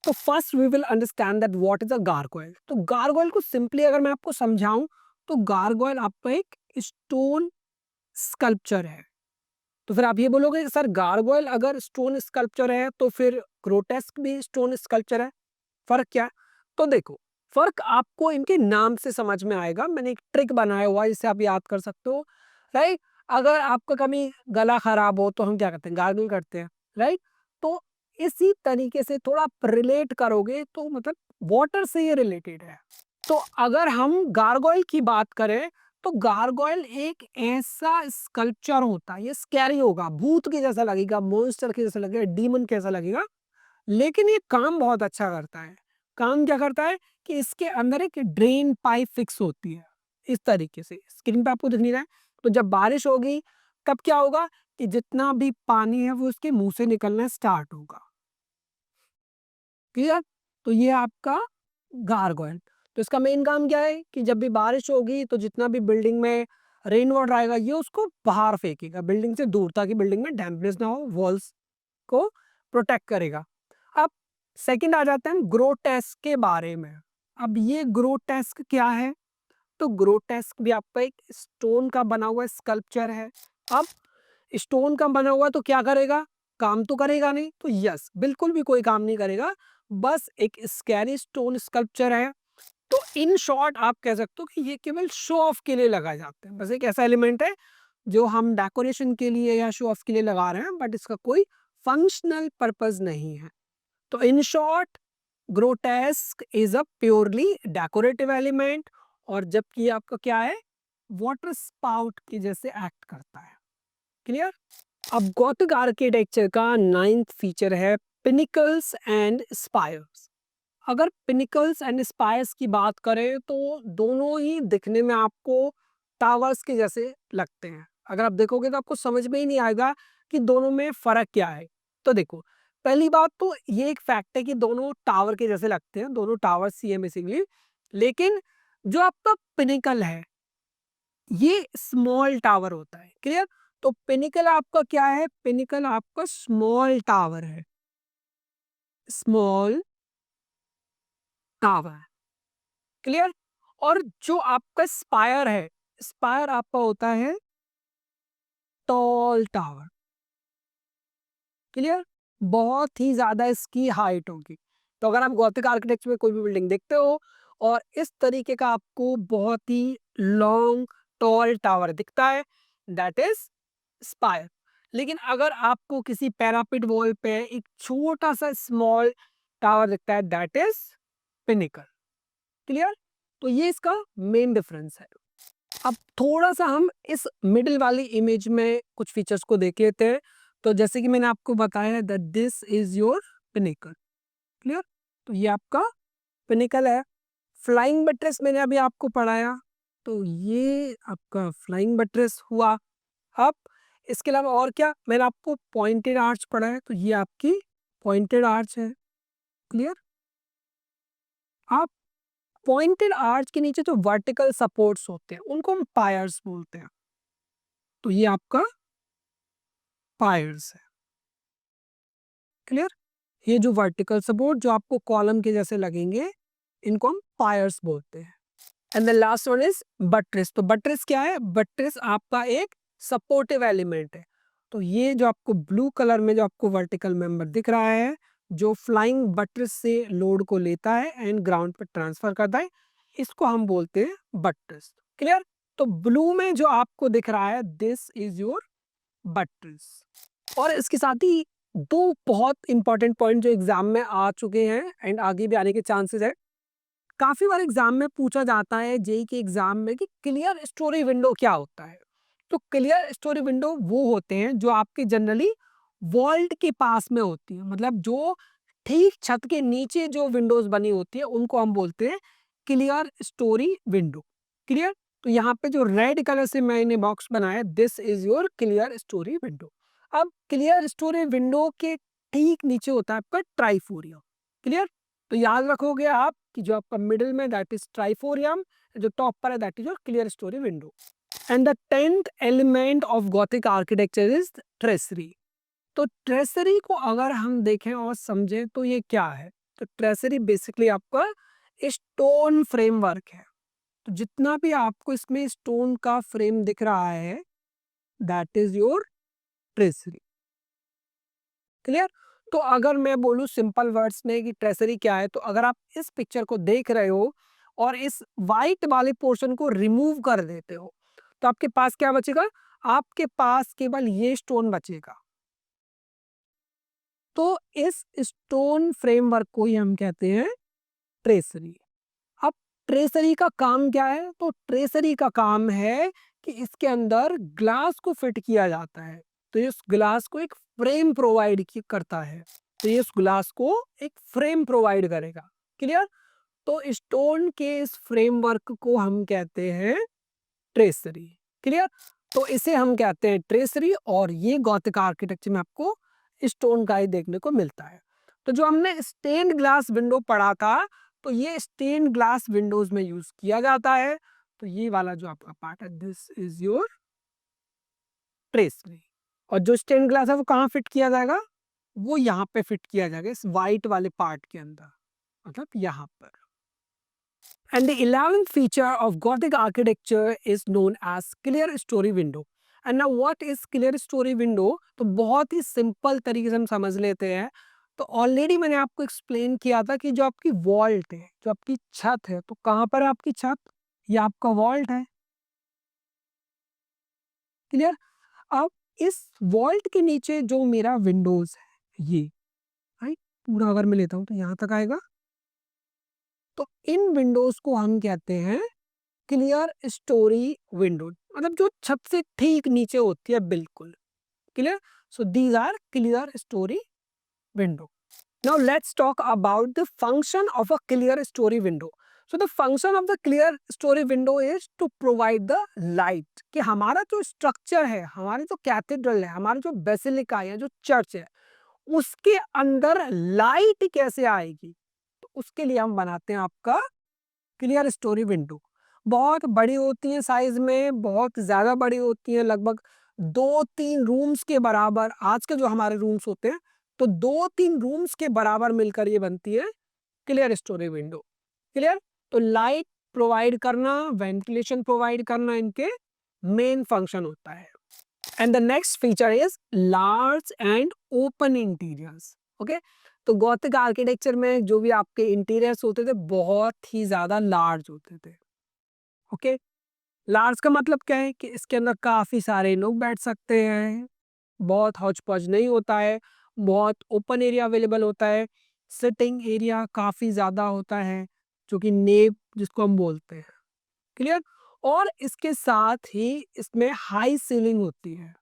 तो first we will understand that what is a gargoyle. तो गार्गोयल को सिंपली अगर मैं आपको समझाऊं तो गार्गोयल आपका एक स्टोन स्कल्पचर है। तो फिर आप ये बोलोगे कि सर गार्गोयल अगर स्टोन स्कल्पचर है तो फिर ग्रोटेस्क भी स्टोन स्कल्पचर है, फर्क क्या है? तो देखो, फर्क आपको इनके नाम से समझ में आएगा। मैंने एक ट्रिक बनाया हुआ है जिससे आप याद कर सकते हो, राइट? अगर आपका कभी गला खराब हो तो हम क्या करते हैं? गार्गल करते हैं, राइट? तो इसी तरीके से थोड़ा आप रिलेट करोगे तो मतलब वाटर से ये रिलेटेड है। तो अगर हम गार्गोयल की बात करें तो गार्गोयल एक ऐसा स्कल्पचर होता है, ये स्कैरी होगा, भूत के जैसा लगेगा, मॉन्स्टर के जैसा लगेगा, डीमन कैसा लगेगा, लेकिन ये काम बहुत अच्छा करता है। काम क्या करता है कि इसके अंदर एक ड्रेन पाइप फिक्स होती है, इस तरीके से स्क्रीन पे आपको दिख नहीं रहा है। तो जब बारिश होगी तब क्या होगा कि जितना भी पानी है वो उसके मुंह से निकलना स्टार्ट होगा, क्लियर? तो ये आपका गार्गोयल। तो इसका मेन काम क्या है कि जब भी बारिश होगी तो जितना भी बिल्डिंग में रेन वाटर आएगा ये उसको बाहर फेंकेगा बिल्डिंग से दूर, ताकि बिल्डिंग में डैम्पनेस ना हो, वॉल्स को प्रोटेक्ट करेगा। अब सेकंड आ जाते हैं ग्रोटेस्क के बारे में। अब ये ग्रोटेस्क क्या है? तो ग्रोटेस्क भी आपका एक स्टोन का बना हुआ स्कल्पचर है। अब स्टोन का बना हुआ तो क्या करेगा? काम तो करेगा नहीं, तो यस बिल्कुल भी कोई काम नहीं करेगा, बस एक स्कैरी स्टोन स्कल्पचर है। तो इन शॉर्ट आप कह सकते हो कि ये केवल शो ऑफ के लिए लगाए जाते हैं, बस एक ऐसा एलिमेंट है जो हम डेकोरेशन के लिए या शो ऑफ के लिए लगा रहे हैं, बट इसका कोई फंक्शनल पर्पस नहीं है। तो in short grotesque is a purely decorative element, और जबकि आपका क्या है, वाटर स्पाउट के जैसे एक्ट करता है, क्लियर? अब गॉथिक आर्किटेक्चर का 9th फीचर है पिनिकल्स एंड स्पायर्स। अगर पिनिकल्स एंड स्पायर्स की बात करें तो दोनों ही दिखने में आपको टावर्स के जैसे लगते हैं। अगर आप देखोगे तो आपको समझ में ही नहीं आएगा कि दोनों में फर्क क्या है। तो देखो, पहली बात तो ये एक फैक्ट है कि दोनों टावर के जैसे लगते हैं, दोनों टावर सी है बेसिकली, लेकिन जो आपका पिनिकल है ये स्मॉल टावर होता है, क्लियर? तो पिनिकल आपका क्या है? पिनिकल आपका स्मॉल टावर है, स्मॉल टावर, क्लियर? और जो आपका स्पायर है, स्पायर आपका होता है टॉल टावर, क्लियर? बहुत ही ज्यादा इसकी हाइट होगी। तो अगर आप गॉथिक आर्किटेक्चर में कोई भी बिल्डिंग देखते हो और इस तरीके का आपको बहुत ही लॉन्ग टॉल टावर दिखता है, दैट इज स्पायर। लेकिन अगर आपको किसी पैरापिट वॉल पे एक छोटा सा स्मॉल टावर दिखता है, दैट इज पिनिकल, क्लियर? तो ये इसका मेन डिफरेंस है। अब थोड़ा सा हम इस मिडिल वाली इमेज में कुछ फीचर्स को देख लेते हैं। तो जैसे कि मैंने आपको बताया that this is your pinnacle, clear? तो ये आपका पिनिकल है। फ्लाइंग बट्रेस मैंने अभी आपको पढ़ाया, तो ये आपका फ्लाइंग बट्रेस हुआ। अब इसके अलावा और क्या, मैंने आपको पॉइंटेड आर्च पढ़ा है, तो ये आपकी पॉइंटेड आर्च है, क्लियर? आप पॉइंटेड आर्च के नीचे जो वर्टिकल सपोर्ट्स होते हैं उनको हम पायर्स बोलते हैं, तो ये आपका पायर्स है, क्लियर? ये जो वर्टिकल सपोर्ट जो आपको कॉलम के जैसे लगेंगे इनको हम पायर्स बोलते हैं। And the last one is buttress. तो बट्रेस क्या है? बट्रेस आपका एक सपोर्टिव एलिमेंट है। तो ये जो आपको ब्लू कलर में जो आपको वर्टिकल मेंबर दिख रहा है, जो फ्लाइंग बट्रेस से लोड को लेता है एंड ग्राउंड पर ट्रांसफर करता है, इसको हम बोलते हैं बट्रेस। क्लियर? तो ब्लू में जो आपको दिख रहा है, दिस इज योर बट्रेस। और इसके साथ ही दो बहुत इंपॉर्टेंट पॉइंट जो एग्जाम में आ चुके हैं एंड आगे भी आने के चांसेस है। काफी बार एग्जाम में पूछा जाता है जेई के एग्जाम में कि क्लियर स्टोरी विंडो क्या होता है। तो क्लियर स्टोरी विंडो वो होते हैं जो आपके जनरली वॉल्ट के पास में होती है, मतलब जो ठीक छत के नीचे जो विंडोज बनी होती है उनको हम बोलते हैं क्लियर स्टोरी विंडो। क्लियर? तो यहाँ पे जो रेड कलर से मैंने बॉक्स बनाया, this is your clerestory window. अब क्लियर स्टोरी विंडो के ठीक नीचे होता है आपका ट्राइफोरियम। क्लियर? तो याद रखोगे आप कि जो आपका मिडिल में दैट इज ट्राइफोरियम, जो टॉप पर है that is your clerestory window. And the 10th element of gothic architecture is tracery. तो ट्रेसरी को अगर हम देखें और समझें तो ये क्या है? तो ट्रेसरी बेसिकली आपका स्टोन फ्रेमवर्क है। तो जितना भी आपको इसमें स्टोन का फ्रेम दिख रहा है, that is your treasury. Clear? तो अगर मैं बोलूं सिंपल वर्ड्स में कि ट्रेसरी क्या है, तो अगर आप इस पिक्चर को देख रहे हो और इस वाइट वाले पोर्शन को रिमूव कर देते हो, तो आपके पास क्या बचेगा? आपके पास केवल ये स्टोन बचेगा। तो इस स्टोन फ्रेमवर्क को ही हम कहते हैं ट्रेसरी। अब ट्रेसरी का काम क्या है? तो ट्रेसरी का काम है कि इसके अंदर ग्लास को फिट किया जाता है। तो इस ग्लास को एक फ्रेम प्रोवाइड करता है। तो ये इस ग्लास को एक फ्रेम प्रोवाइड करेगा। क्लियर? तो स्टोन के इस फ्रेमवर्क को हम कहते हैं ट्रेसरी। क्लियर? तो इसे हम कहते हैं ट्रेसरी, और ये गॉथिक आर्किटेक्चर में आपको स्टोन का ही देखने को मिलता है। तो जो हमने स्टेन्ड ग्लास विंडो पढ़ा था, तो ये स्टेन्ड ग्लास विंडोज में यूज किया जाता है। तो ये वाला जो आपका पार्ट है, दिस इज योर ट्रेसरी। और जो स्टेन्ड ग्लास है वो कहाँ फिट किया जाएगा? वो यहाँ पे फिट किया जाएगा, इस वाइट वाले पार्ट के अंदर, मतलब यहाँ पर। And the 11th feature of Gothic architecture is known as clear story window. And now what is clear story window? तो बहुत ही सिंपल तरीके से हम समझ लेते हैं। तो ऑलरेडी मैंने आपको एक्सप्लेन किया था कि जो आपकी वॉल्ट है, जो आपकी छत है, तो कहाँ पर है आपकी छत? ये आपका वॉल्ट है। क्लियर? अब इस वॉल्ट के नीचे जो मेरा विंडोज है, ये राइट, पूरा अगर मैं लेता हूँ तो यहाँ तक आएगा। तो इन विंडोज को हम कहते हैं क्लियर स्टोरी विंडो, मतलब जो छत से ठीक नीचे होती है, बिल्कुल। Clear? So these are clerestory window. Now let's talk about the function of a clerestory window. So the function of the clerestory window is to provide the light. कि हमारा जो स्ट्रक्चर है, हमारी जो कैथेड्रल है, हमारी जो बेसिलिका है, जो चर्च है, उसके अंदर लाइट कैसे आएगी, तो उसके लिए हम बनाते हैं आपका क्लियर स्टोरी विंडो। बहुत बड़ी होती है साइज में, बहुत ज़्यादा बड़ी होती है, लगभग 2-3 रूम्स के बराबर। आज के जो हमारे रूम्स होते हैं, तो 2-3 रूम्स के बराबर मिलकर ये बनती है क्लियर स्टोरी विंडो। क्लियर? तो लाइट प्रोवाइड करना, वेंटिलेशन प्रोवाइड करना इनके मेन फंक्शन होता है। And the next feature is large and open interiors. Okay? तो गॉथिक आर्किटेक्चर में जो भी आपके इंटीरियर्स होते थे, बहुत ही ज्यादा लार्ज होते थे। ओके? लार्ज का मतलब क्या है? कि इसके अंदर काफी सारे लोग बैठ सकते हैं, बहुत हौच पौच नहीं होता है, बहुत ओपन एरिया अवेलेबल होता है, सिटिंग एरिया काफी ज्यादा होता है, जो कि नेव जिसको हम बोलते हैं। क्लियर? और इसके साथ ही इसमें हाई सीलिंग होती है।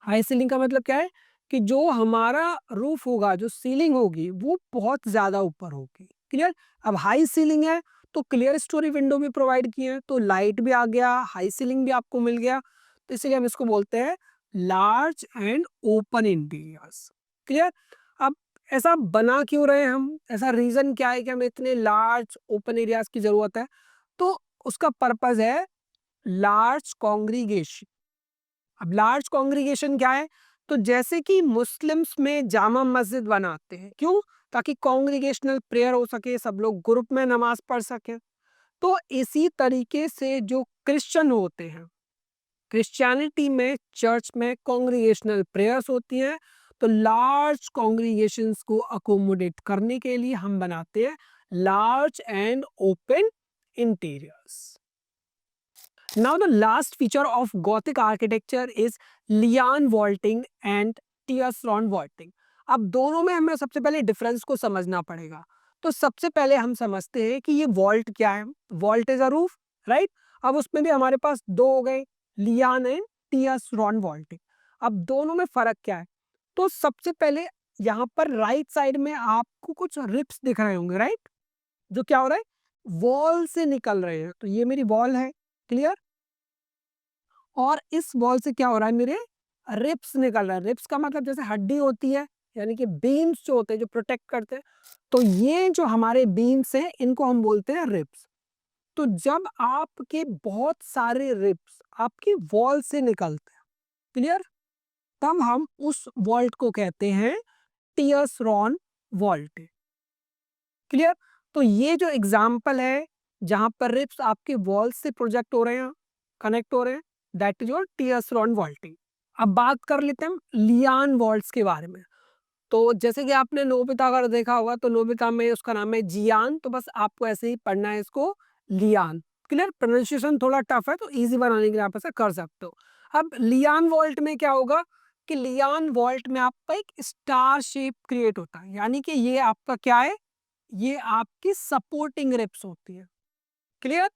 हाई सीलिंग का मतलब क्या है? कि जो हमारा रूफ होगा, जो सीलिंग होगी, वो बहुत ज़्यादा ऊपर होगी। क्लियर? अब हाई सीलिंग है, तो क्लियर स्टोरी विंडो भी प्रोवाइड की है, तो लाइट भी आ गया, हाई सीलिंग भी आपको मिल गया। तो इसलिए हम इसको बोलते हैं large and open interiors. Clear? अब ऐसा बना क्यों रहे हम? ऐसा रीज़न क्या है कि हमें इतने लार्ज ओपन एरियाज़ की ज़रूरत है? तो उसका पर्पज़ है लार्ज कॉन्ग्रीगेशन। अब लार्ज कॉन्ग्रीगेशन क्या है? तो जैसे कि मुस्लिम्स में जामा मस्जिद बनाते हैं, क्यों? ताकि कॉन्ग्रीगेशनल प्रेयर हो सके, सब लोग ग्रुप में नमाज पढ़ सकें। तो इसी तरीके से जो क्रिश्चियन होते हैं, क्रिश्चियनिटी में चर्च में कॉन्ग्रीगेशनल प्रेयर्स होती हैं, तो लार्ज कॉन्ग्रीगेशंस को अकोमोडेट करने के लिए हम बनाते हैं large and open interiors. Now the last feature of Gothic architecture is lian vaulting and tiercron vaulting. अब दोनों में हमें सबसे पहले डिफरेंस को समझना पड़ेगा. तो सबसे पहले हम समझते हैं कि ये वॉल्ट क्या है. Vault is a roof, right. अब उसमें भी हमारे पास दो हो गए, लियान एंड टियर्सरॉन वॉल्टिंग. अब दोनों में फर्क क्या है? तो सबसे पहले यहाँ पर राइट साइड में आपको कुछ रिप्स दिख रहे होंगे, राइट, जो क्या हो रहा है, वॉल से निकल रहे हैं. तो ये मेरी वॉल है, क्लियर. और इस वॉल से क्या हो रहा है, मेरे रिप्स निकल रहा है. रिप्स का मतलब जैसे हड्डी होती है, यानी कि बीम्स जो होते हैं जो प्रोटेक्ट करते हैं. तो ये जो हमारे बीम्स हैं इनको हम बोलते हैं रिप्स. तो जब आपके बहुत सारे रिप्स आपकी वॉल से निकलते हैं, क्लियर, तब हम उस वॉल्ट को कहते हैं टियर्सरॉन वॉल्ट. क्लियर. तो ये जो एग्जाम्पल है जहां पर रिप्स आपके वॉल से प्रोजेक्ट हो रहे हैं, कनेक्ट हो रहे हैं, दैट इज योर टियर्सरॉन वॉल्टिंग. अब बात कर लेते हैं लियान वॉल्ट्स के बारे में. तो जैसे कि आपने नोबिता अगर देखा होगा तो नोबिता में उसका नाम है जियान, तो बस आपको ऐसे ही पढ़ना है इसको, लियान. क्लियर. प्रोनाउंसिएशन थोड़ा टफ है तो इजी बनाने के लिए आप ऐसा कर सकते हो. अब लियान वॉल्ट में क्या होगा कि लियान वॉल्ट में आपका एक स्टार शेप क्रिएट होता है, यानी कि ये आपका क्या है, ये आपकी सपोर्टिंग रिप्स होती है. Clear.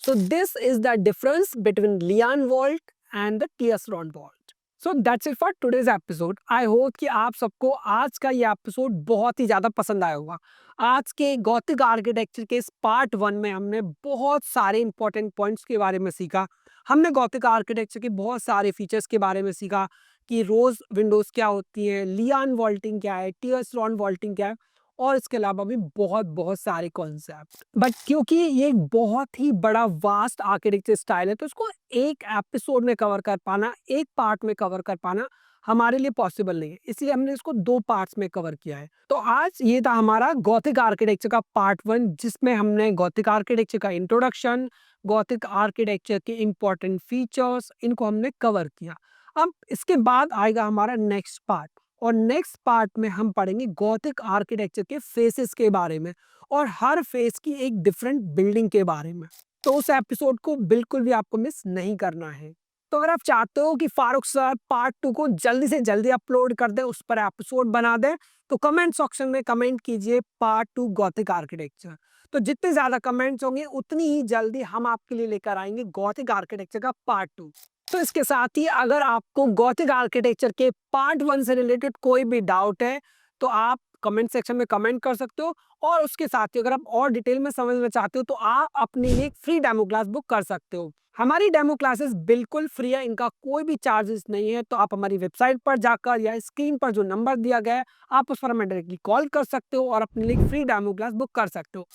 So this is the difference between lierne vault and the tierceron vault. So that's it for today's episode. I hope कि आप सबको आज का ये एपिसोड बहुत ही ज्यादा पसंद आया होगा. आज के गॉथिक आर्किटेक्चर के इस पार्ट 1 में हमने बहुत सारे इंपॉर्टेंट पॉइंट्स के बारे में सीखा. हमने गॉथिक आर्किटेक्चर के बहुत सारे फीचर्स के बारे में सीखा कि रोज विंडोज क्या होती है, लियान वॉल्टिंग क्या है, टियर्सरॉन वॉल्टिंग क्या है, और इसके अलावा भी बहुत बहुत सारे कॉन्सेप्ट. बट क्योंकि ये एक बहुत ही बड़ा वास्ट आर्किटेक्चर स्टाइल है, तो इसको एक एपिसोड में कवर कर पाना, एक पार्ट में कवर कर पाना हमारे लिए पॉसिबल नहीं है. इसलिए हमने इसको 2 पार्ट्स में कवर किया है. तो आज ये था हमारा गॉथिक आर्किटेक्चर का पार्ट 1, जिसमें हमने गॉथिक आर्किटेक्चर का इंट्रोडक्शन, गॉथिक आर्किटेक्चर के इंपॉर्टेंट फीचर्स, इनको हमने कवर किया. अब इसके बाद आएगा हमारा नेक्स्ट पार्ट, और नेक्स्ट पार्ट में हम पढ़ेंगे गॉथिक आर्किटेक्चर के फेसेस के बारे में और हर फेस की एक डिफरेंट बिल्डिंग के बारे में. तो उस एपिसोड को बिल्कुल भी आपको मिस नहीं करना है. तो अगर आप चाहते हो कि फारूक सर पार्ट 2 को जल्दी से जल्दी अपलोड कर दें, उस पर एपिसोड बना दें, तो कमेंट सेक्शन में कमेंट कीजिए पार्ट 2 गॉथिक आर्किटेक्चर. तो जितने ज्यादा कमेंट्स होंगे उतनी ही जल्दी हम आपके लिए लेकर आएंगे गॉथिक आर्किटेक्चर का पार्ट 2. तो इसके साथ ही अगर आपको गॉथिक आर्किटेक्चर के पार्ट 1 से रिलेटेड कोई भी डाउट है तो आप कमेंट सेक्शन में कमेंट कर सकते हो, और उसके साथ ही अगर आप और डिटेल में समझना चाहते हो तो आप अपने लिए एक फ्री डेमो क्लास बुक कर सकते हो. हमारी डेमो क्लासेस बिल्कुल फ्री है, इनका कोई भी चार्जेस नहीं है. तो आप हमारी वेबसाइट पर जाकर या स्क्रीन पर जो नंबर दिया गया है आप उस पर हमें डायरेक्टली कॉल कर सकते हो और अपने लिए फ्री डेमो क्लास बुक कर सकते हो.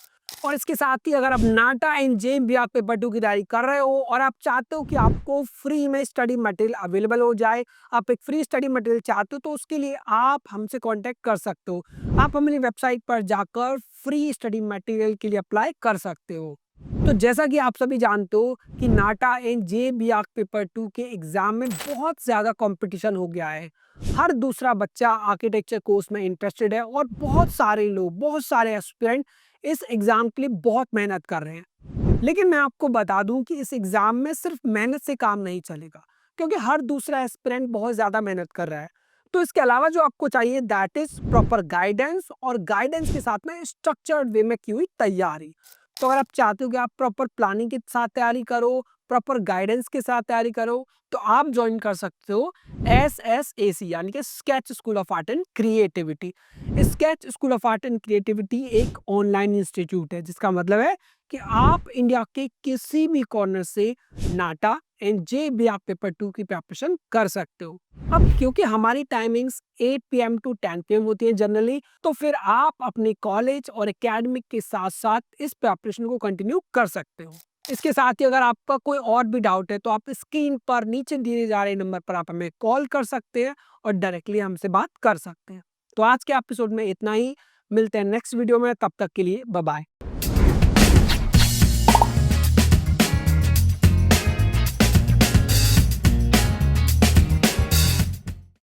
और इसके साथ ही अगर आप नाटा एंड जेएमबीआर पेपर 2 की तैयारी कर रहे हो और आप चाहते हो कि आपको फ्री में स्टडी मटेरियल अवेलेबल हो जाए, आप एक फ्री स्टडी मटेरियल चाहते हो, तो उसके लिए आप हमसे कांटेक्ट कर सकते हो. आप हमारी वेबसाइट पर जाकर फ्री स्टडी मटेरियल के लिए अप्लाई कर सकते हो. तो जैसा कि आप सभी जानते हो कि नाटा एंड जेएमबीआर पेपर 2 के एग्जाम में बहुत ज़्यादा कंपटीशन हो गया है. हर दूसरा बच्चा आर्किटेक्चर कोर्स में इंटरेस्टेड है और बहुत सारे लोग, बहुत सारे एस्पिरेंट इस एग्जाम के लिए बहुत मेहनत कर रहे हैं. लेकिन मैं आपको बता दूं कि इस एग्जाम में सिर्फ मेहनत से काम नहीं चलेगा, क्योंकि हर दूसरा एस्पिरेंट बहुत ज़्यादा मेहनत कर रहा है. तो इसके अलावा जो आपको चाहिए दैट इज प्रॉपर गाइडेंस, और गाइडेंस के साथ में स्ट्रक्चर्ड वे में की हुई तैयारी. तो अगर आप चाहते हो कि आप प्रॉपर प्लानिंग के साथ तैयारी करो, प्रॉपर गाइडेंस के साथ तैयारी करो, तो आप ज्वाइन कर सकते हो SSAC, यानी कि sketch school of art and creativity. Sketch school of art and creativity एक ऑनलाइन इंस्टीट्यूट है, जिसका मतलब है कि आप इंडिया के किसी भी कॉर्नर से नाटा एंड जेईई पेपर 2 की प्रिपरेशन कर सकते हो. अब क्योंकि हमारी टाइमिंग्स 8 PM टू 10 PM होती है जनरली, तो फिर आप अपने कॉलेज और एकेडमिक के साथ साथ इस प्रिपरेशन को कंटिन्यू कर सकते हो. इसके साथ ही अगर आपका कोई और भी डाउट है तो आप स्क्रीन पर नीचे दिए जा रहे नंबर पर आप हमें कॉल कर सकते हैं और डायरेक्टली हमसे बात कर सकते हैं. तो आज के एपिसोड में इतना ही. मिलते हैं नेक्स्ट वीडियो में, तब तक के लिए बाय बाय.